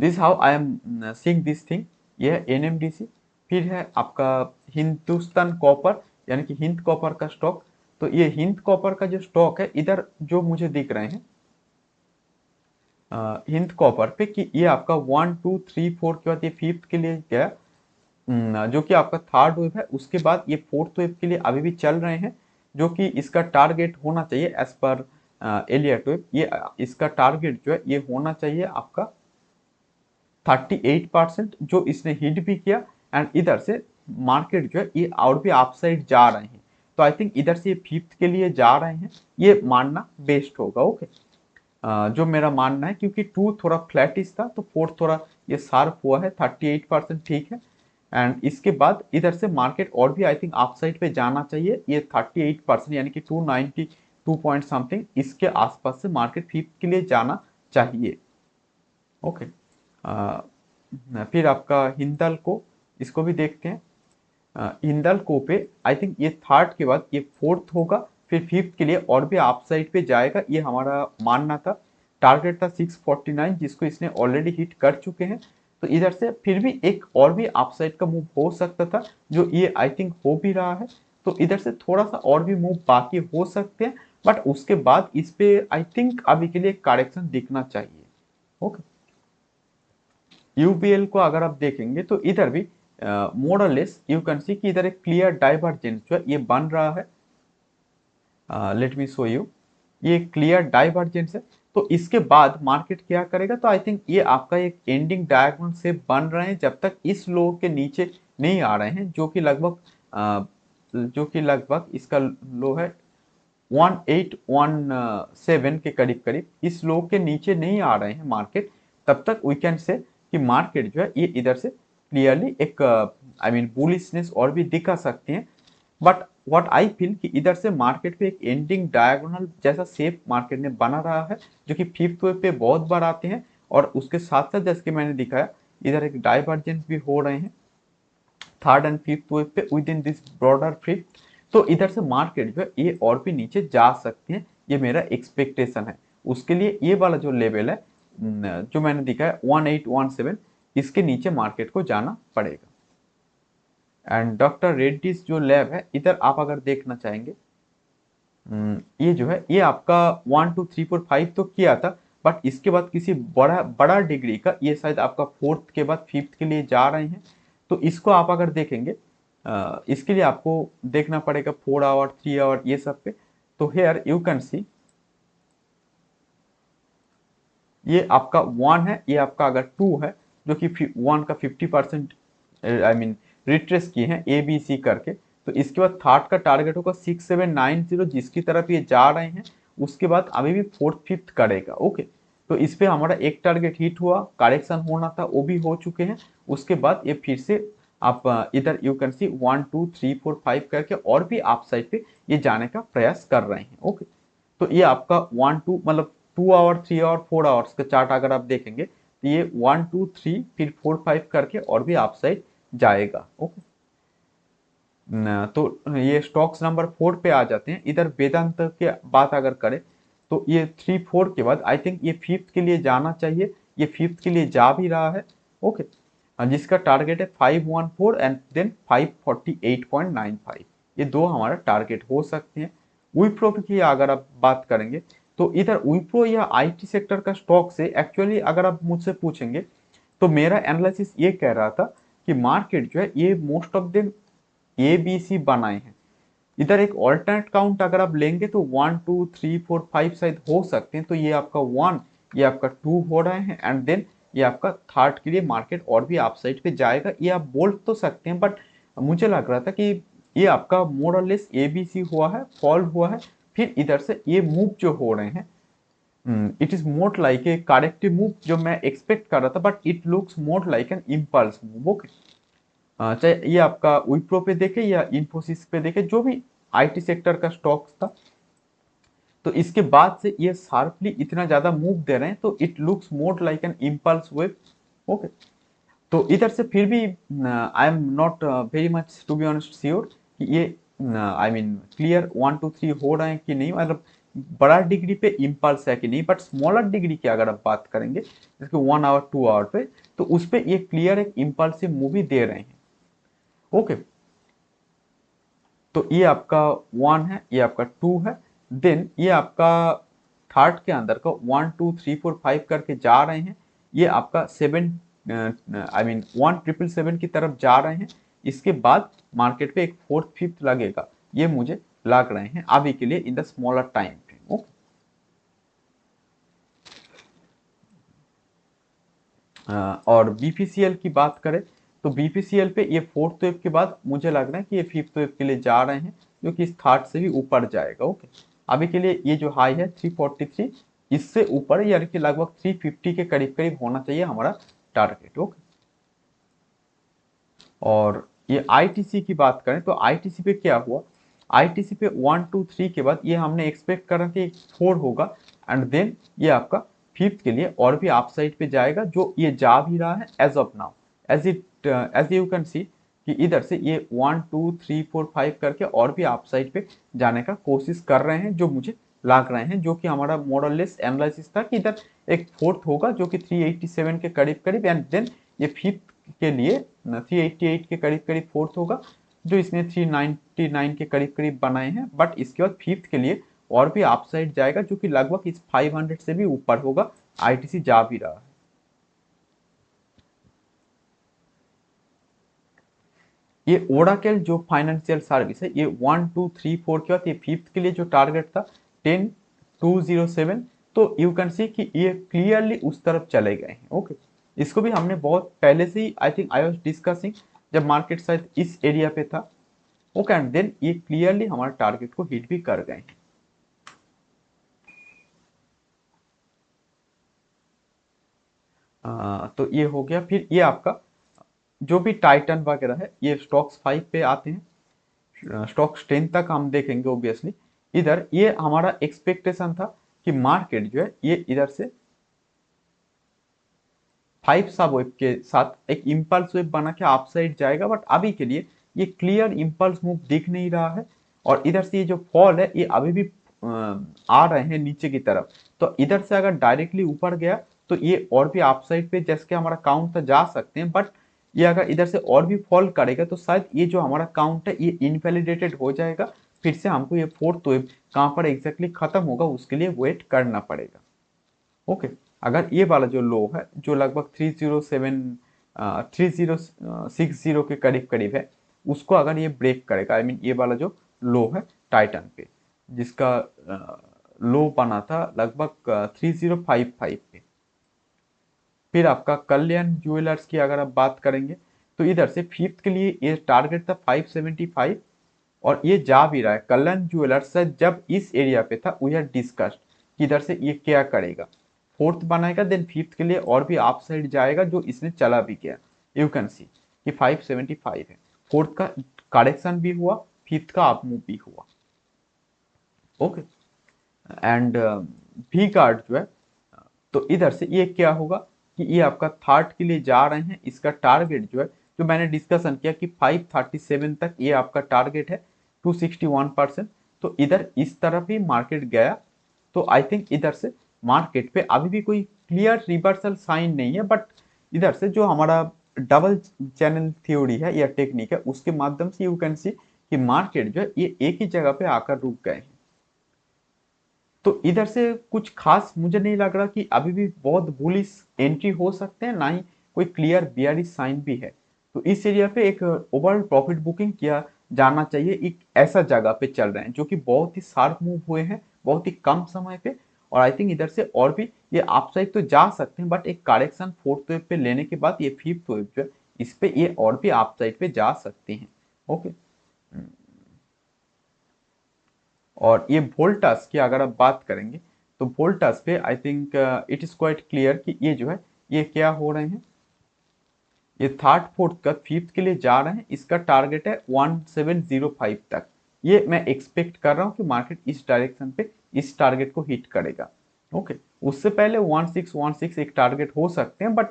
this how I am seeing this thing. ये है एनएमडीसी। फिर है आपका हिंदुस्तान कॉपर यानी कि हिंद कॉपर का स्टॉक। तो ये हिंद कॉपर का जो स्टॉक है इधर जो मुझे दिख रहे हैं हिंद कॉपर पे कि ये आपका 1 2 3 4 के बाद ये फिफ्थ के लिए गया, जो कि आपका थर्ड वेव है। उसके बाद ये फोर्थ वेव के लिए अभी भी चल रहे हैं, जो कि इसका टारगेट होना चाहिए एज पर एलियट वेव, ये इसका टारगेट जो है ये होना चाहिए आपका 38% जो इसने हिट भी किया। एंड इधर से मार्केट जो है ये और भी अपसाइड जा रहे हैं, तो आई थिंक इधर से ये फिफ्थ के लिए जा रहे हैं, ये मानना बेस्ट होगा। ओके, जो मेरा मानना है, क्योंकि टू थोड़ा फ्लैटिश था तो फोर्थ थोड़ा ये शार्प हुआ है, 38% ठीक है। एंड इसके बाद इधर से मार्केट और भी आई थिंक अपसाइड पे जाना चाहिए, ये 38% यानी कि 292 पॉइंट समथिंग इसके आसपास से मार्केट फिफ्थ के लिए जाना चाहिए। ओके, फिर आपका हिंदल को इसको भी देखते हैं। हिंदल को पे आई थिंक ये थर्ड के बाद ये फोर्थ होगा, फिर फिफ्थ के लिए और भी अपसाइड पे जाएगा, ये हमारा मानना था। टारगेट था 649 जिसको इसने ऑलरेडी हिट कर चुके हैं, तो इधर से फिर भी एक और भी अपसाइड का मूव हो सकता था जो ये आई थिंक हो भी रहा है। तो इधर से थोड़ा सा और भी मूव बाकी हो सकते हैं, बट उसके बाद इस पे आई थिंक अभी के लिए करेक्शन दिखना चाहिए। ओके, यूपीएल को अगर आप देखेंगे तो इधर भी मोर और लेस यू कैन सी कि इधर एक क्लियर डाइवर्जेंस जो है ये बन रहा है। लेट मी शो यू, ये क्लियर डाइवर्जेंस है। तो इसके बाद मार्केट क्या करेगा, तो आई थिंक ये आपका एक एंडिंग डायगोनल से बन रहे हैं जब तक इस लो के नीचे नहीं आ रहे हैं, जो कि लगभग इसका लो है 1817 के करीब करीब। इस लो के नीचे नहीं आ रहे हैं मार्केट, तब तक वी कैन से कि मार्केट जो है ये इधर से क्लियरली एक आई मीन बुलिशनेस और भी दिखा सकती हैं। बट व्हाट आई फील कि इधर से मार्केट पे एक एंडिंग डायगोनल जैसा शेप मार्केट ने बना रहा है, जो कि फिफ्थ वेव पे बहुत बार आते हैं। और उसके साथ साथ जैसे कि मैंने दिखाया, इधर एक डाइवर्जेंस भी हो रहे हैं थर्ड एंड फिफ्थ वेव पे with in this broader fifth. तो इधर से मार्केट जो है ये और भी नीचे जा सकते हैं, ये मेरा एक्सपेक्टेशन है। उसके लिए ये वाला जो लेवल है जो मैंने दिखाया 1817, इसके नीचे मार्केट को जाना पड़ेगा। एंड डॉक्टर रेड्डीज जो लैब है, इधर आप अगर देखना चाहेंगे, ये जो है ये आपका 1 2 3 4 5 तो किया था, बट इसके बाद किसी बड़ा बड़ा डिग्री का ये शायद आपका फोर्थ के बाद फिफ्थ के लिए जा रहे हैं। तो इसको आप अगर देखेंगे, इसके लिए आपको देखना पड़ेगा 4 आवर 3 आवर ये सब पे। तो हेयर यू कैन सी ये आपका 1 है, ये आपका अगर 2 है, जो कि 1 का 50% आई मीन रिट्रेस किए हैं ए बी सी करके। तो इसके बाद थर्ड का टारगेट होगा 6790, जिसकी तरफ ये जा रहे हैं। उसके बाद अभी भी फोर्थ फिफ्थ करेगा। ओके, तो इस पे हमारा एक टारगेट हिट हुआ, करेक्शन होना था वो भी हो चुके हैं। उसके बाद ये फिर से आप इधर यू कैन सी 1 2 3 4 5 करके और भी आप साइड पे ये जाने का प्रयास कर रहे हैं। ओके, तो ये आपका 1 2 मतलब 2 आवर 3 आवर 4 आवर्स का चार्ट अगर आप देखेंगे, तो ये 1 2 3 फिर 4 5 करके और भी आप साइड जाएगा। ओके, तो ये स्टॉक्स नंबर 4 पे आ जाते हैं। इधर वेदांत की बात अगर करें, तो ये 3 4 के बाद आई थिंक ये फिफ्थ के लिए जाना चाहिए। ये फिफ्थ के लिए जा भी रहा है। ओके, जिसका टारगेट है 514 एंड देन 548.95। ये दो हमारा टारगेट हो सकते हैं। विप्रो की अगर आप बात करेंगे, तो इधर विप्रो या आईटी सेक्टर का स्टॉक से एक्चुअली अगर आप मुझसे पूछेंगे, तो मेरा एनालिसिस ये कह रहा था कि मार्केट जो है ये most of them A B C बनाए हैं। इधर एक ऑल्टरनेट काउंट अगर आप लेंगे तो 1 2 3 4 5 शायद हो सकते हैं। तो ये आपका 1, ये आपका 2 हो रहे हैं एंड देन ये आपका थर्ड के लिए मार्केट और भी आप साइड पे जाएगा, ये आप बोल तो सकते हैं। बट मुझे लग रहा था कि ये आपका मोर और लेस ए बी सी हुआ है, फॉल हुआ है, फिर इधर से ये मूव जो हो रहे हैं, it is more like a corrective move जो मैं एक्सपेक्ट कर रहा था, but it looks more like an impulse move. Okay, चाहे ये आपका विप्रो पे देखे या इन्फोसिस पे देखे, जो भी आईटी सेक्टर का स्टॉक्स था, तो इसके बाद से ये शार्पली इतना ज्यादा मूव दे रहे हैं, तो it looks more like an impulse wave. Okay, तो इधर से फिर भी I am not very much to be honest sure कि ये आई मीन क्लियर 1 2 3 हो रहे हैं कि नहीं, मतलब बड़ा डिग्री पे इम्पल्स है कि नहीं। बट स्मॉलर डिग्री की अगर आप बात करेंगे, जैसे 1 आवर 2 आवर पे, तो उस पे ये क्लियर एक इम्पल्सिव मूवी दे रहे हैं। ओके, तो ये आपका 1 है, ये आपका 2 है, देन ये आपका थर्ड के अंदर का 1 2 3 4 5 करके जा रहे हैं। ये आपका 7 आई मीन 1777 की तरफ जा रहे हैं। इसके बाद मार्केट पे एक फोर्थ फिफ्थ लगेगा, ये मुझे लग रहे हैं अभी के लिए in the smaller time frame. Okay, और बीपीसीएल की बात करें, तो बीपीसीएल पे ये फोर्थ वेव के बाद मुझे लग रहा है कि ये फिफ्थ वेव के लिए जा रहे हैं, जो कि इस थर्ड से भी ऊपर जाएगा। ओके, अभी के लिए ये जो हाई है 343, इससे ऊपर यानी कि लगभग 350 के करीब करीब होना चाहिए हमारा टारगेट। ओके, और ये आईटीसी की बात करें, तो आईटीसी पे क्या हुआ, आईटीसी पे 1 2 3 के बाद ये हमने एक्सपेक्ट करा कि 4 होगा एंड देन ये आपका फिफ्थ के लिए और भी अप साइड पे जाएगा, जो ये जा भी रहा है as of now. As you can see कि इधर से ये 1 2 3 4 5 करके और भी अप साइड पे जाने का कोशिश कर रहे हैं, जो मुझे लग रहे हैं, जो कि हमारा मॉडललेस एनालिसिस था कि इधर एक फोर्थ होगा जो कि 387 के करीब करीब एंड देन ये फिफ्थ के लिए 388 के करीब करीब फोर्थ होगा, जो इसने 399 के करीब करीब बनाए हैं। बट इसके बाद फिफ्थ के लिए और भी अपसाइड जाएगा, जो कि लगभग इस 500 से भी ऊपर होगा, आईटीसी जा भी रहा है। ये ओराकल जो फाइनेंशियल सर्विस है, ये 1 2 3 4 के बाद ये फिफ्थ के लिए जो टारगेट था 10 207, तो यू कैन सी कि ये क्लियरली उस तरफ चले गए हैं। ओके, इसको भी हमने बहुत पहले से ही I think I was discussing, जब मार्केट शायद इस एरिया पे था। ओके, एंड देन ये क्लियरली हमारे टारगेट को हिट भी कर गए हैं। तो ये हो गया। फिर ये आपका जो भी टाइटन वगैरह है, ये स्टॉक्स 5 पे आते हैं, स्टॉक्स 10 तक हम देखेंगे ऑब्वियसली। इधर ये हमारा एक्सपेक्टेशन था कि मार्केट जो है ये इधर से 5 सब वेव के साथ एक इम्पल्स वेव बना के अपसाइड जाएगा, बट अभी के लिए ये क्लियर इम्पल्स मूव दिख नहीं रहा है। और इधर से ये जो फॉल है ये अभी भी आ रहे हैं नीचे की तरफ। तो इधर से अगर डायरेक्टली ऊपर गया तो ये और भी अपसाइड पे जैसे कि हमारा काउंट था जा सकते हैं, बट ये अगर इधर से और भी फॉल करेगा तो शायद ये जो हमारा काउंट है ये इनवैलिडेटेड हो जाएगा। फिर से हमको ये फोर्थ वेव कहाँ पर एग्जैक्टली खत्म होगा उसके लिए वेट करना पड़ेगा। ओके, अगर ये वाला जो लो है जो लगभग 3060 के करीब करीब है, उसको अगर ये ब्रेक करेगा, आई मीन ये वाला जो लो है टाइटन पे, जिसका लो बना था लगभग 3055 पे। फिर आपका कल्याण ज्वेलर्स की अगर आप बात करेंगे तो इधर से फिफ्थ के लिए ये टारगेट था 575, और ये जा भी रहा है। कल्याण ज्वेलर्स से जब इस एरिया पे था वी आर डिस्कस्ड कि इधर से ये क्या करेगा, फोर्थ बनाएगा, देन फिफ्थ के लिए और भी अप साइड जाएगा, जो इसने चला भी गया। यू कैन सी कि 575 है, फोर्थ का करेक्शन भी हुआ, फिफ्थ का अप मूव भी हुआ। ओके, एंड भी गार्ड जो है, तो इधर से ये क्या होगा कि ये आपका थर्ड के लिए जा रहे हैं। इसका टारगेट जो है, जो मैंने डिस्कशन किया कि 537 तक ये आपका टारगेट है, 261%। तो इधर इस तरफ ही मार्केट गया, तो आई थिंक इधर से मार्केट पे अभी भी कोई क्लियर रिवर्सल साइन नहीं है, बट इधर से जो हमारा डबल चैनल थ्योरी है या टेक्निक है उसके माध्यम से यू कैन सी कि मार्केट जो है ये एक ही जगह पे आकर रुक गए हैं। तो इधर से कुछ खास मुझे नहीं लग रहा कि अभी भी बहुत बुलिश एंट्री हो सकते हैं, ना ही कोई क्लियर बियरिश साइन भी है। तो इस एरिया पे एक ओवरऑल प्रॉफिट बुकिंग किया जाना चाहिए। एक ऐसा जगह पे चल रहे हैं जो कि बहुत ही शार्प मूव हुए हैं बहुत ही कम समय पे, और आई थिंक इधर से और भी ये अपसाइड तो जा सकते हैं, बट एक करेक्शन फोर्थ वेव पे लेने के बाद ये फिफ्थ वेव जो है इस पे ये और भी अपसाइड पे जा सकते हैं। ओके, और ये वोल्टास की अगर आप बात करेंगे तो वोल्टास पे I think it is quite clear कि ये जो है ये क्या हो रहे हैं, ये थर्ड फोर्थ का फिफ्थ के लिए जा रहे हैं। इसका टारगेट है 1705 तक। ये मैं एक्सपेक्ट कर रहा हूँ कि मार्केट इस डायरेक्शन पे इस टारगेट को हिट करेगा। ओके, उससे पहले 1616 एक टारगेट हो सकते हैं, बट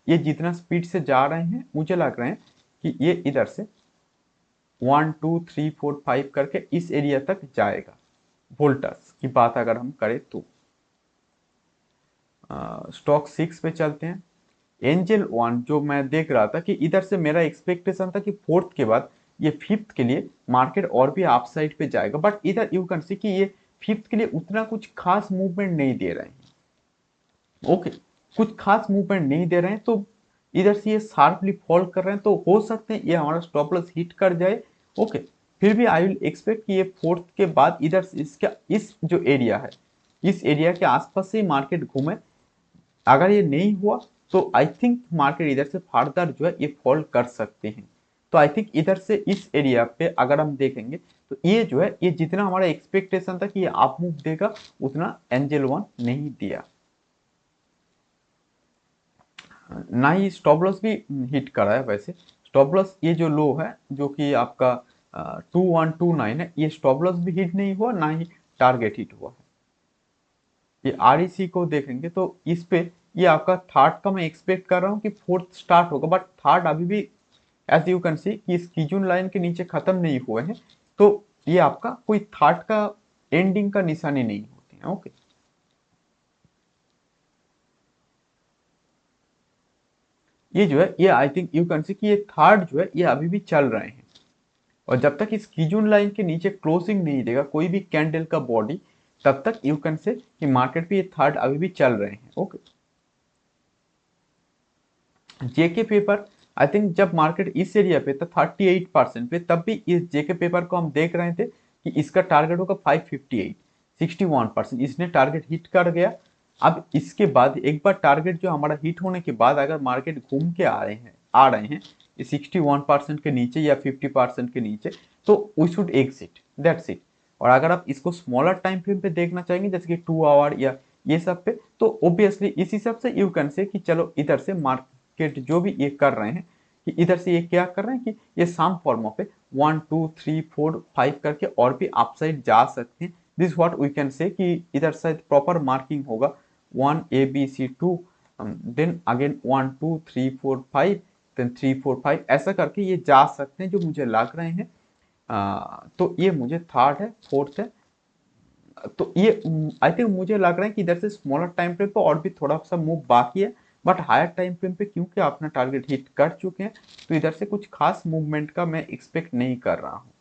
ये जितना स्पीड से जा रहे हैं मुझे लग रहे हैं कि ये इधर से 1 2 3 4 5 करके इस एरिया तक जाएगा। वोल्टास की बात अगर हम करें तो स्टॉक 6 पे चलते हैं। एंजल वन जो मैं देख रहा था कि इधर से मेरा एक्सपेक्टेशन था कि फोर्थ के बाद ये फिफ्थ के लिए मार्केट और भी अपसाइड पे जाएगा, बट इधर यू कैन सी कि ये फिफ्थ के लिए उतना कुछ खास मूवमेंट नहीं दे रहे हैं। ओके, कुछ खास मूवमेंट नहीं दे रहे हैं, तो इधर से ये शार्पली फॉल कर रहे हैं, तो हो सकते हैं ये हमारा स्टॉप लॉस हिट कर जाए। ओके, फिर भी आई विल एक्सपेक्ट कि ये फोर्थ के बाद इधर से इसका इस जो एरिया है इस एरिया के आसपास से मार्केट घूमे। अगर ये नहीं हुआ तो आई थिंक मार्केट इधर से फर्दर जो है ये फॉल कर सकते हैं। तो आई थिंक इधर से इस एरिया पे अगर हम देखेंगे तो ये जो है ये जितना हमारा एक्सपेक्टेशन था कि ये अप मूव देगा उतना एंजल वन नहीं दिया। ना ही स्टॉप लॉस भी हिट करा है। वैसे स्टॉप लॉस ये जो लो है जो कि आपका 2129 है, ये स्टॉप लॉस भी हिट नहीं हुआ ना ही टारगेट हिट हुआ है। ये आरईसी को देखेंगे तो इस पे ये आपका थर्ड का मैं एक्सपेक्ट कर रहा हूँ कि फोर्थ स्टार्ट होगा, बट थर्ड अभी भी एज यू कैन सी कि इस कीजून लाइन के नीचे खत्म नहीं हुए हैं, तो ये आपका कोई थर्ड का एंडिंग का निशानी नहीं होती है। ओके, ये जो है ये I think you can see कि ये थर्ड जो है ये अभी भी चल रहे हैं, और जब तक इस कीजून लाइन के नीचे क्लोजिंग नहीं देगा कोई भी कैंडल का बॉडी, तब तक यू कैन से कि मार्केट पे ये थर्ड अभी भी चल रहे हैं। Okay, JK paper I think जब मार्केट इस एरिया पे था 38% पे, तब भी इस जेके पेपर को हम देख रहे थे कि इसका टारगेट होगा 558, 61%। इसने टारगेट हिट कर गया। अब इसके बाद एक बार टारगेट जो हमारा हिट होने के बाद अगर मार्केट घूम के आ रहे हैं 61% के नीचे या 50% के नीचे, तो we should exit, that's it. और अगर आप इसको स्मॉलर टाइम फ्रेम पे देखना चाहेंगे जैसे कि 2 आवर या ये सब पे, तो ऑब्वियसली इस हिसाब से यू कैन से कि चलो इधर से मार्केट जो भी ये कर रहे हैं कि इधर से ये क्या कर रहे हैं कि ये सम फॉर्म ऑफ 1 2 3 4 5 करके और भी अपसाइड जा सकते हैं। This what we can say कि इधर शायद प्रॉपर मार्किंग होगा 1 A B C 2, then again 1 2 3 4 5, then 3 4 5 ऐसा करके ये जा सकते हैं जो मुझे लग रहे हैं। तो ये मुझे थर्ड है, फोर्थ है। तो ये आई थिंक मुझे लग रहा है कि इधर से स्मॉलर टाइम फ्रेम पे और भी थोड़ा सा मूव बाकी है, बट हायर टाइम फ्रेम पे क्योंकि अपना टारगेट हिट कर चुके हैं, तो इधर से कुछ खास मूवमेंट का मैं एक्सपेक्ट नहीं कर रहा हूँ।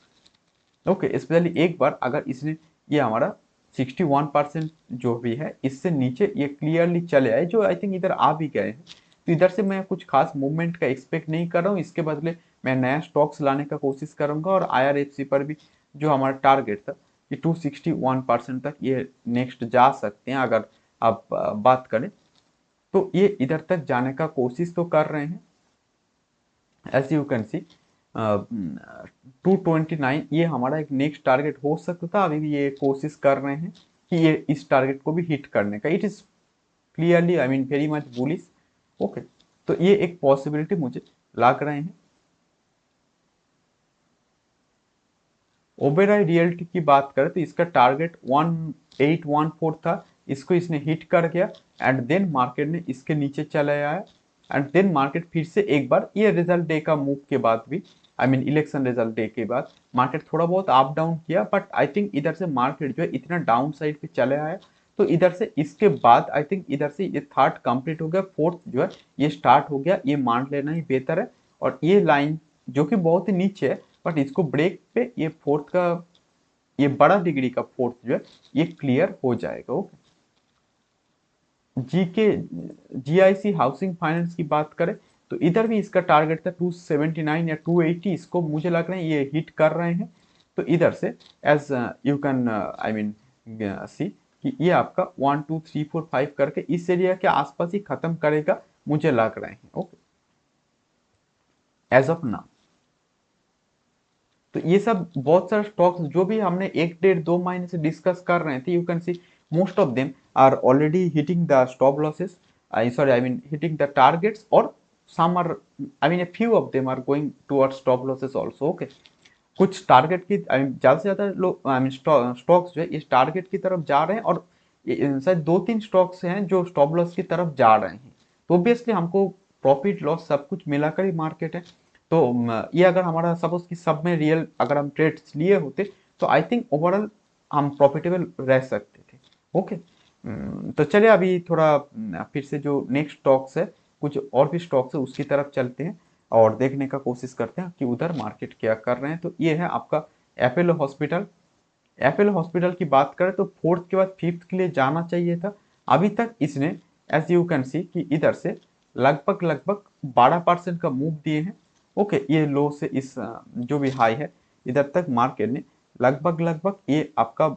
ओके, स्पेशली एक बार अगर इसने ये हमारा 61% जो भी है इससे नीचे ये क्लियरली चले आए, जो आई थिंक इधर आ भी गए हैं, तो इधर से मैं कुछ खास मूवमेंट का एक्सपेक्ट नहीं कर रहा हूँ। इसके बदले मैं नया स्टॉक्स लाने का कोशिश करूंगा, और IRFC पर भी जो हमारा टारगेट था कि 261% तक ये नेक्स्ट जा सकते हैं अगर आप बात करें, तो ये इधर तक जाने का कोशिश तो कर रहे हैं। एज यू कैन सी 229 ये हमारा एक नेक्स्ट टारगेट हो सकता था। अभी भी ये कोशिश कर रहे हैं कि ये इस टारगेट को भी हिट करने का। It is clearly I mean very much bullish. Okay, तो ये एक पॉसिबिलिटी मुझे लग रहे हैं। ओबेरॉय रियल्टी की बात करें तो इसका टारगेट 1814 था, इसको इसने हिट कर गया, एंड देन मार्केट ने इसके नीचे चला आया, एंड देन मार्केट फिर से एक बार ये रिजल्ट डे का मूव के बाद भी I mean election result day के बाद मार्केट थोड़ा बहुत अप डाउन किया, बट आई थिंक इधर से मार्केट जो है इतना डाउन साइड पे चले आया। तो इधर से इसके बाद आई थिंक इधर से ये थर्ड कंप्लीट हो गया, फोर्थ जो है ये स्टार्ट हो गया, ये मान लेना ही बेहतर है। और ये लाइन जो कि बहुत ही नीचे है, बट इसको ब्रेक पे ये फोर्थ का ये बड़ा डिग्री का फोर्थ जो है ये क्लियर हो जाएगा। ओके, जी के GIC हाउसिंग फाइनेंस की बात करें तो इधर भी इसका टारगेट था 279 या 280, इसको मुझे लग रहा है ये हिट कर रहे हैं। तो इधर से as you can I mean see कि ये आपका 1 2 3 4 5 करके इस एरिया के आसपास ही खत्म करेगा मुझे लग रहे हैं। ओके, एज ऑफ नाउ तो ये सब बहुत सारे स्टॉक्स जो भी हमने 1 1.5 2 महीने से डिस्कस कर रहे थे, you can see most of them are already hitting the stop losses, sorry I mean hitting the targets, or some are I mean a few of them are going towards stop losses also. Okay, कुछ target की I mean ज्यादा से ज्यादा लोग I mean stocks जो है इस target की तरफ जा रहे हैं, और शायद 2 3 स्टॉक्स हैं जो स्टॉप लॉस की तरफ जा रहे हैं। तो ऑब्वियसली हमको प्रॉफिट लॉस सब कुछ मिलाकर ही मार्केट है। तो ये अगर हमारा सपोज कि सब में रियल अगर हम ट्रेड्स लिए होते तो आई थिंक ओवरऑल हम प्रॉफिटेबल रह सकते थे। ओके, तो चलिए अभी थोड़ा फिर से जो नेक्स्ट स्टॉक्स है, कुछ और भी स्टॉक्स है उसकी तरफ चलते हैं और देखने का कोशिश करते हैं कि उधर मार्केट क्या कर रहे हैं। तो ये है आपका एपोलो हॉस्पिटल। एपोलो हॉस्पिटल की बात करें तो फोर्थ के बाद फिफ्थ के लिए जाना चाहिए था। अभी तक इसने एज यू कैन सी कि इधर से लगभग लगभग 12% का मूव दिए हैं। ओके, ये लो से इस जो भी हाई है इधर तक मार्केट ने लगभग लगभग ये आपका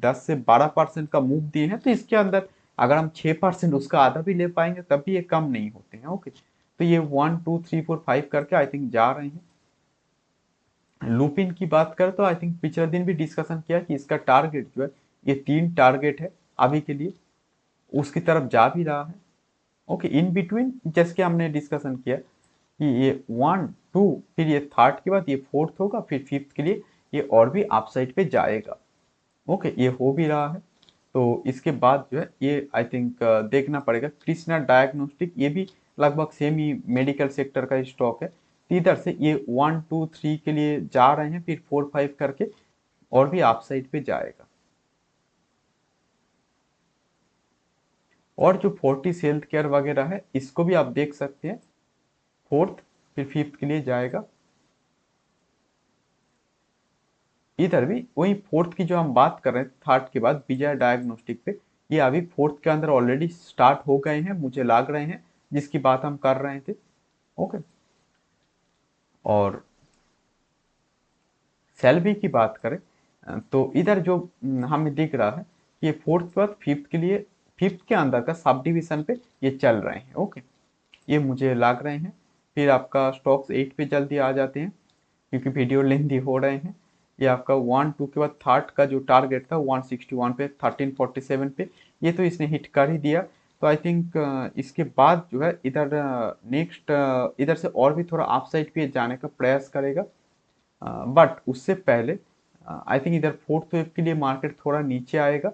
10 से 12% का मूव दिए हैं। तो इसके अंदर अगर हम 6% उसका आधा भी ले पाएंगे तब भी ये कम नहीं होते हैं। ओके, तो ये 1 2 3 4 5 करके आई थिंक जा रहे हैं। लुपिन की बात करें तो आई थिंक पिछले दिन भी डिस्कशन किया कि इसका टारगेट जो है ये 3 टारगेट है अभी के लिए, उसकी तरफ जा भी रहा है। ओके, इन बिटवीन जैसे कि हमने डिस्कशन किया कि ये 1 2 फिर ये थर्ड के बाद ये फोर्थ होगा, फिर फिफ्थ के लिए ये और भी अपसाइड पे जाएगा। ओके, ये हो भी रहा है। तो इसके बाद जो है ये आई थिंक देखना पड़ेगा। कृष्णा डायग्नोस्टिक ये भी लगभग सेम ही मेडिकल सेक्टर का स्टॉक है। तो इधर से ये 1 2 3 के लिए जा रहे हैं, फिर 4 5 करके और भी अपसाइड पे जाएगा। और जो फोर्टिस हेल्थ केयर वगैरह है इसको भी आप देख सकते हैं, फोर्थ फिर फिफ्थ के लिए जाएगा। इधर भी वही फोर्थ की जो हम बात कर रहे हैं थर्ड के बाद विजय डायग्नोस्टिक पे, ये अभी फोर्थ के अंदर ऑलरेडी स्टार्ट हो गए हैं मुझे लग रहे हैं, जिसकी बात हम कर रहे थे। ओके, और सेल बी की बात करें तो इधर जो हमें दिख रहा है कि ये फोर्थ के बाद फिफ्थ के लिए, फिफ्थ के अंदर का सब डिविजन पे ये चल रहे हैं। ओके, ये मुझे लग रहे हैं। फिर आपका स्टॉक्स 8 पे जल्दी आ जाते हैं क्योंकि वीडियो लेंथी हो रहे हैं। ये आपका 1-2 के बाद थर्ड का जो टारगेट था 161 पे, 1347 पे, ये तो इसने हिट कर ही दिया। तो आई थिंक इसके बाद जो है इधर नेक्स्ट इधर से और भी थोड़ा अप साइड पे जाने का प्रयास करेगा। बट उससे पहले आई थिंक इधर फोर्थ वेव के लिए मार्केट थोड़ा नीचे आएगा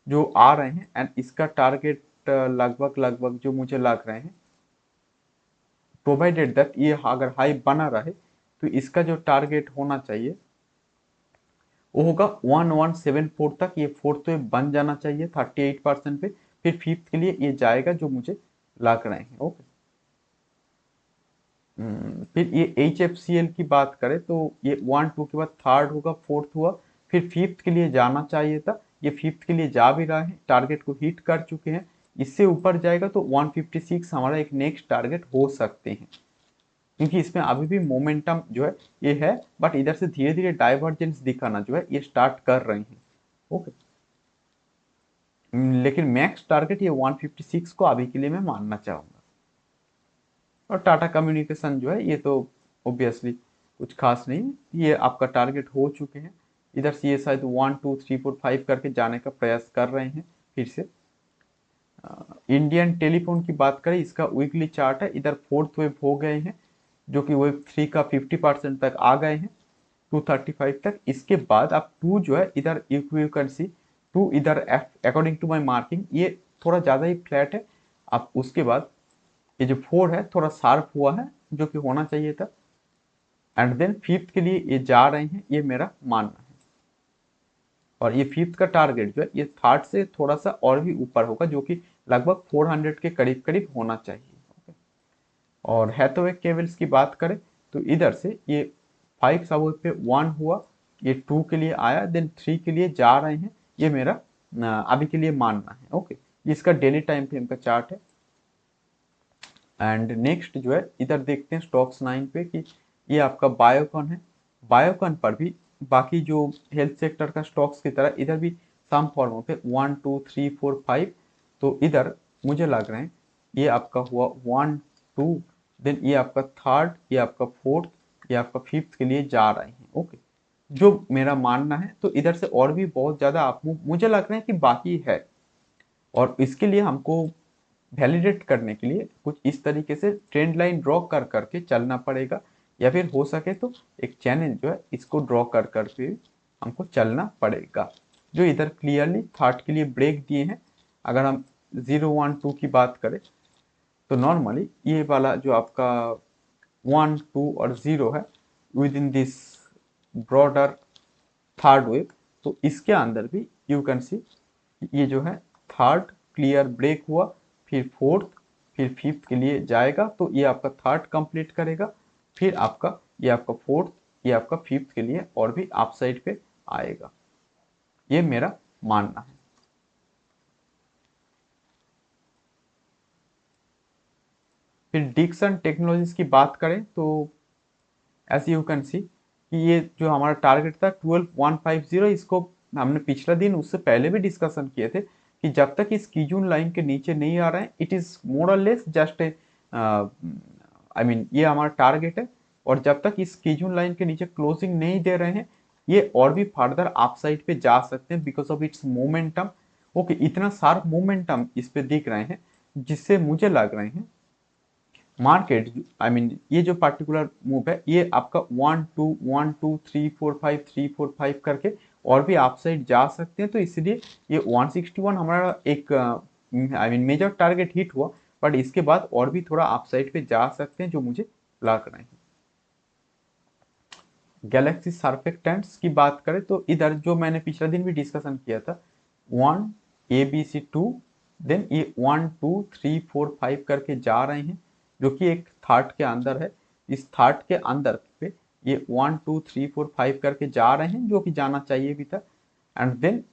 जो आ रहे हैं, एंड इसका टारगेट लगभग लगभग जो मुझे लग रहे हैं, प्रोवाइडेड दैट ये अगर हाई बना रहे तो इसका जो टारगेट होना चाहिए वो होगा 1174 तक। ये फोर्थ वेव बन जाना चाहिए 38% पे, फिर फिफ्थ के लिए ये जाएगा जो मुझे लग रहे हैं। ओके, फिर ये एच एफ सी एल की बात करें तो ये 1-2 के बाद थर्ड होगा, फोर्थ हुआ, फिर फिफ्थ के लिए जाना चाहिए था। ये फिफ्थ के लिए जा भी रहा है, टारगेट को हिट कर चुके हैं। इससे ऊपर जाएगा तो 156 हमारा एक नेक्स्ट टारगेट हो सकते हैं क्योंकि इसमें अभी भी मोमेंटम जो है ये है, बट इधर से धीरे धीरे डाइवर्जेंस दिखाना जो है ये स्टार्ट कर रहे हैं। ओके, लेकिन मैक्स टारगेट ये 156 को अभी के लिए मैं मानना चाहूंगा। और टाटा कम्युनिकेशन जो है ये तो ऑब्वियसली कुछ खास नहीं, ये आपका टारगेट हो चुके हैं। इधर से ये शायद 1 2 3 4 5 करके जाने का प्रयास कर रहे हैं फिर से। इंडियन टेलीफोन की बात करें, इसका वीकली चार्ट है, इधर फोर्थ वेव हो गए हैं जो कि वेव 3 का 50% तक आ गए हैं, 235 तक। इसके बाद अब टू जो है इधर यू कैन सी टू इधर अकॉर्डिंग टू माई मार्किंग ये थोड़ा ज़्यादा ही फ्लैट है। अब उसके बाद ये जो फोर है थोड़ा शार्प हुआ है जो कि होना चाहिए था, एंड देन फिफ्थ के लिए ये जा रहे हैं, ये मेरा मानना है। और ये फिफ्थ का टारगेट जो है ये थर्ड से थोड़ा सा और भी ऊपर होगा जो कि लगभग 400 के करीब करीब होना चाहिए। Okay? और हैथवे केबल्स की बात करें तो इधर से ये 5 सबवे पे 1 हुआ, ये 2 के लिए आया, देन 3 के लिए जा रहे हैं, ये मेरा अभी के लिए मानना है। ओके, इसका डेली टाइम फ्रेम का चार्ट है। एंड नेक्स्ट जो है इधर देखते हैं स्टॉक्स 9 पे कि ये आपका बायोकॉन है। बायोकॉन पर भी बाकी जो हेल्थ सेक्टर का स्टॉक्स की तरह इधर भी सम फॉर्म पे 1 2 3 4 5, तो इधर मुझे लग रहे हैं ये आपका हुआ 1 2, देन ये आपका थर्ड, ये आपका फोर्थ, ये आपका फिफ्थ के लिए जा रहे हैं। ओके, जो मेरा मानना है तो इधर से और भी बहुत ज़्यादा आप मुझे लग रहा है कि बाकी है, और इसके लिए हमको वैलिडेट करने के लिए कुछ इस तरीके से ट्रेंड लाइन ड्रॉ कर करके चलना पड़ेगा, या फिर हो सके तो एक चैनल जो है इसको ड्रॉ कर करके हमको चलना पड़ेगा जो इधर क्लियरली थर्ड के लिए ब्रेक दिए हैं। अगर हम 0 1 2 की बात करें तो नॉर्मली ये वाला जो आपका 1 2 और 0 है with in this broader third wave, तो इसके अंदर भी यू कैन सी ये जो है थर्ड क्लियर ब्रेक हुआ, फिर फोर्थ, फिर फिफ्थ के लिए जाएगा तो ये आपका थर्ड कंप्लीट करेगा, फिर आपका ये आपका फोर्थ, ये आपका फिफ्थ के लिए और भी अप साइड पे आएगा, ये मेरा मानना है। फिर डिक्सन टेक्नोलॉजीज की बात करें तो एज यू कैन सी कि ये जो हमारा टारगेट था 12150, इसको हमने पिछला दिन उससे पहले भी डिस्कशन किए थे कि जब तक इस कीजून लाइन के नीचे नहीं आ रहा है इट इज मोर और less just a I mean ये हमारा टारगेट है, और जब तक इस कीजून लाइन के नीचे क्लोजिंग नहीं दे रहे हैं ये और भी फर्दर अप साइड पे जा सकते हैं because of its momentum. Okay, इतना सारा मोमेंटम इस पे दिख रहे हैं जिससे मुझे लग रहे हैं मार्केट आई मीन ये जो पर्टिकुलर मूव है ये आपका 1 2 1 2 3 4 5 3 4 5 करके और भी अपसाइड जा सकते हैं, तो इसलिए ये 161 हमारा एक I mean major target hit हुआ, बट इसके बाद और भी थोड़ा अपसाइड पे जा सकते हैं जो मुझे लग रहे हैं। गैलेक्सी सर्फेक्टेंट्स की बात करें तो इधर जो मैंने पिछला दिन भी डिस्कशन किया था 1 ABC 2, देन ये 1 2 3 4 5 करके जा रहे हैं जो कि एक थर्ड के अंदर है। इस थर्ड के अंदर पे ये 1 2 3 4 5 करके जा रहे हैं जो कि जाना चाहिए भी था, एंड देन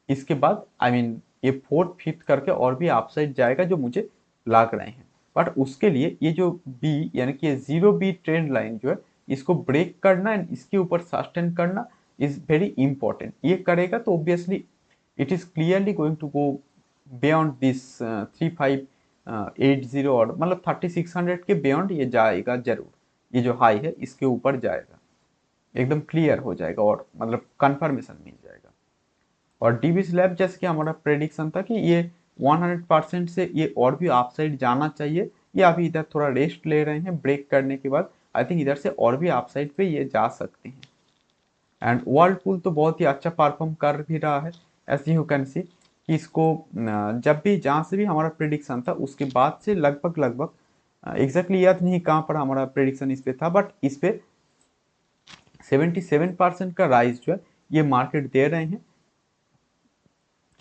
इसके बाद आई मीन ये फोर्थ फिफ्थ करके और भी अपसाइड जाएगा जो मुझे लग रहे हैं। बट उसके लिए ये जो बी यानी कि 0B ट्रेंड लाइन जो है इसको ब्रेक करना एंड इसके ऊपर सस्टेन करना इज वेरी इंपॉर्टेंट। ये करेगा तो obviously it is clearly going to go beyond this 3580 और मतलब 3600 के बियॉन्ड ये जाएगा जरूर। ये जो हाई है इसके ऊपर जाएगा, एकदम क्लियर हो जाएगा और मतलब कंफर्मेशन मिल जाएगा। और डीबी स्लैब जैसे कि हमारा प्रेडिक्शन था कि ये 100% से ये और भी अपसाइड जाना चाहिए। ये अभी इधर थोड़ा रेस्ट ले रहे हैं ब्रेक करने के बाद, आई थिंक इधर से और भी अपसाइड पे ये जा सकते हैं। एंड वर्लपूल तो बहुत ही अच्छा परफॉर्म कर भी रहा है, एज यू कैन सी कि इसको जब भी जहाँ से भी हमारा प्रेडिक्शन था उसके बाद से लगभग एग्जैक्टली याद नहीं कहाँ पर हमारा प्रेडिक्शन इस पे था, बट इस पे 77% का राइज जो है ये मार्केट दे रहे हैं।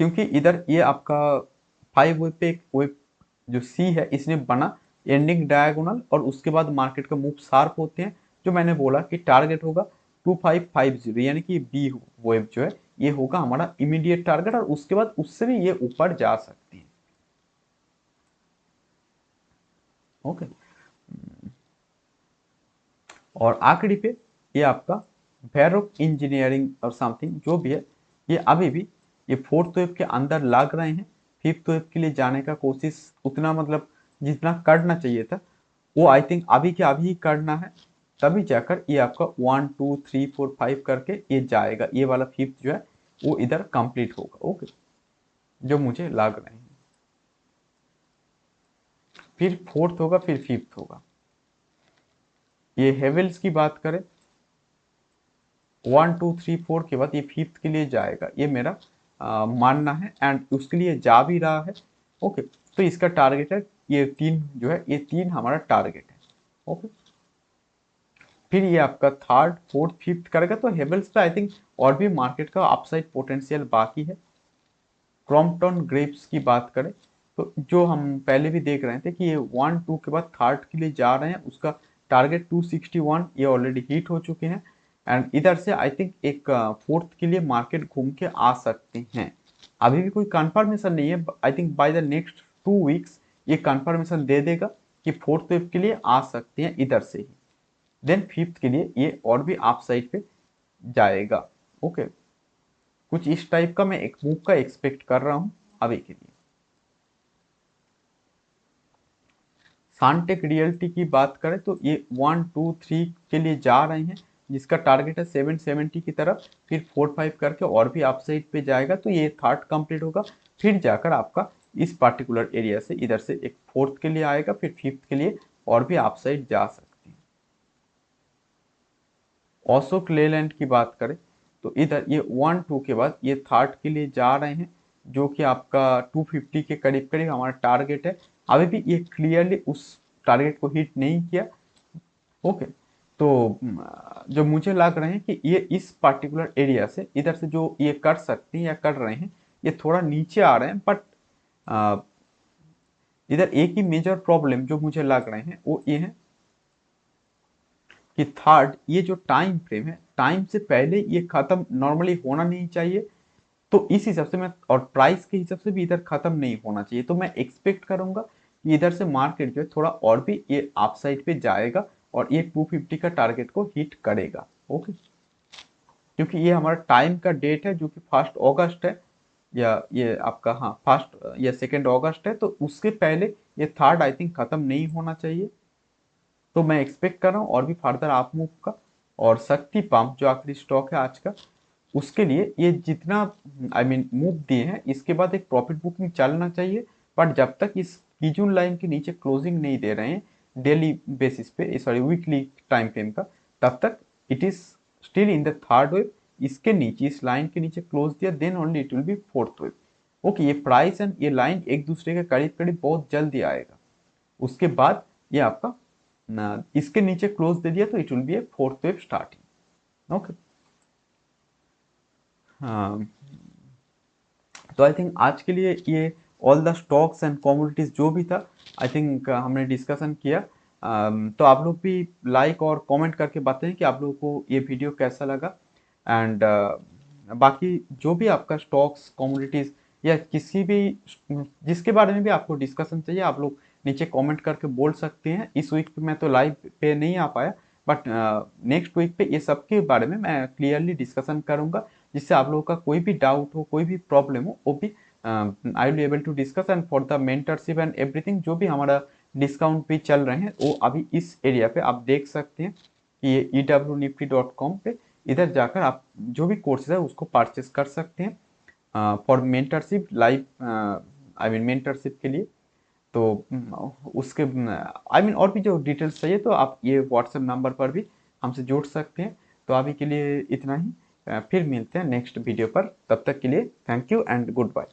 क्योंकि इधर ये आपका 5 वेव पे एक वेव जो सी है इसने बना एंडिंग डायगोनल और उसके बाद मार्केट का मूव शार्प होते हैं। जो मैंने बोला कि टारगेट होगा 2550 यानी कि बी वेव जो है ये होगा हमारा इमीडिएट टारगेट और उसके बाद उससे भी ये ऊपर जा सकती है। ओके, और आखिरी पे ये आपका वैरोक इंजीनियरिंग और समथिंग जो भी है ये अभी भी ये फोर्थ वेव के अंदर लग रहे हैं। फिफ्थ वेव के लिए जाने का कोशिश उतना मतलब जितना करना चाहिए था वो आई थिंक अभी के अभी ही करना है, तभी जाकर ये आपका 1 2 3 4 5 करके ये जाएगा। ये वाला फिफ्थ जो है वो इधर कंप्लीट होगा। ओके, जो मुझे लग रहे हैं फिर फोर्थ होगा फिर फिफ्थ होगा। ये हेवेल्स की बात करें 1 2 3 4 के बाद ये फिफ्थ के लिए जाएगा, ये मेरा मानना है एंड उसके लिए जा भी रहा है। ओके, तो इसका टारगेट है ये तीन जो है ये तीन हमारा टारगेट है। ओके, फिर ये आपका थर्ड फोर्थ फिफ्थ करेगा तो हेवल्स पे आई थिंक और भी मार्केट का अपसाइड पोटेंशियल बाकी है। क्रॉम्पटन ग्रेप्स की बात करें तो जो हम पहले भी देख रहे थे कि ये 1 2 के बाद थर्ड के लिए जा रहे हैं, उसका टारगेट 261 ये ऑलरेडी हिट हो चुके हैं एंड इधर से आई थिंक एक फोर्थ के लिए मार्केट घूम के आ सकते हैं। अभी भी कोई कंफर्मेशन नहीं है, I think by the next 2 weeks ये कंफर्मेशन दे देगा कि फोर्थ वेव के लिए आ सकते हैं इधर से ही। देन फिफ्थ के लिए ये और भी अप साइड पे जाएगा। ओके, कुछ इस टाइप का मैं एक मूव का एक्सपेक्ट कर रहा हूं अभी के लिए। सानटेक रियल्टी की बात करें तो ये 1 2 3 के लिए जा रहे हैं, जिसका टारगेट है 770 की तरफ, फिर 4 5 करके और भी अपसाइड पे जाएगा तो ये थर्ड कंप्लीट होगा। फिर जाकर आपका इस पर्टिकुलर एरिया से इधर से एक फोर्थ के लिए आएगा, फिर फिफ्थ के लिए और भी अपसाइड जा सकते हैं। अशोक लेलैंड की बात करें तो इधर ये 1 2 के बाद ये थर्ड के लिए जा रहे हैं, जो कि आपका 250 के करीब करीब हमारा टारगेट है। अभी भी ये क्लियरली उस टारगेट को हिट नहीं किया। ओके, तो जो मुझे लग रहे हैं कि ये इस पर्टिकुलर एरिया से इधर से जो ये कर सकते हैं या कर रहे हैं ये थोड़ा नीचे आ रहे हैं, बट इधर एक ही मेजर प्रॉब्लम जो मुझे लग रहे हैं वो ये है कि थर्ड ये जो टाइम फ्रेम है टाइम से पहले ये खत्म नॉर्मली होना नहीं चाहिए। तो इस हिसाब से मैं और प्राइस के हिसाब से भी इधर खत्म नहीं होना चाहिए, तो मैं एक्सपेक्ट करूंगा कि इधर से मार्केट जो है थोड़ा और भी ये अपसाइड पे जाएगा और ये 250 का टारगेट को हिट करेगा। ओके, क्योंकि ये हमारा टाइम का डेट है जो कि 1 अगस्त है, या ये आपका हाँ 1 या 2 अगस्त है, तो उसके पहले ये थर्ड आई थिंक खत्म नहीं होना चाहिए। तो मैं एक्सपेक्ट कर रहा हूँ और भी फर्दर आप मूव का। और शक्ति पंप जो आखिरी स्टॉक है आज का, उसके लिए ये जितना आई मीन मूव दिए हैं इसके बाद एक प्रॉफिट बुकिंग चलना चाहिए, बट जब तक इस कीजून लाइन के नीचे क्लोजिंग नहीं दे रहे हैं डेली बेसिस पे, सॉरी वीकली टाइम फ्रेम का, तब तक it is still in the third wave. इसके नीचे इस लाइन के नीचे क्लोज दिया then only it will be fourth wave. Okay, ये प्राइस एंड ये लाइन एक दूसरे के करीब करीब बहुत जल्दी आएगा। उसके बाद ये आपका ना इसके नीचे क्लोज दे दिया तो it will be A fourth wave starting. Okay, हाँ, तो आई थिंक आज के लिए ये all the stocks and commodities जो भी था आई थिंक हमने डिस्कशन किया। तो आप लोग भी लाइक और कमेंट करके बताएं कि आप लोगों को ये वीडियो कैसा लगा। एंड बाकी जो भी आपका स्टॉक्स कमोडिटीज या किसी भी जिसके बारे में भी आपको डिस्कशन चाहिए आप लोग नीचे कमेंट करके बोल सकते हैं। इस वीक पे मैं तो लाइव पे नहीं आ पाया, बट नेक्स्ट वीक पे ये सब के बारे में मैं क्लियरली डिस्कशन करूंगा, जिससे आप लोगों का कोई भी डाउट हो, कोई भी प्रॉब्लम हो, वो भी I will able to discuss. And for the mentorship and everything, जो भी हमारा डिस्काउंट भी चल रहे हैं वो अभी इस एरिया पे आप देख सकते हैं कि ये ewnifty.com पे इधर जाकर आप जो भी कोर्सेज है उसको परचेस कर सकते हैं for mentorship live, I mean mentorship के लिए। तो उसके आई मीन और भी जो डिटेल्स चाहिए तो आप ये व्हाट्सएप नंबर पर भी हमसे जुड़ सकते हैं। तो अभी के लिए इतना ही, फिर मिलते हैं नेक्स्ट वीडियो पर। तब तक के लिए thank you and good bye.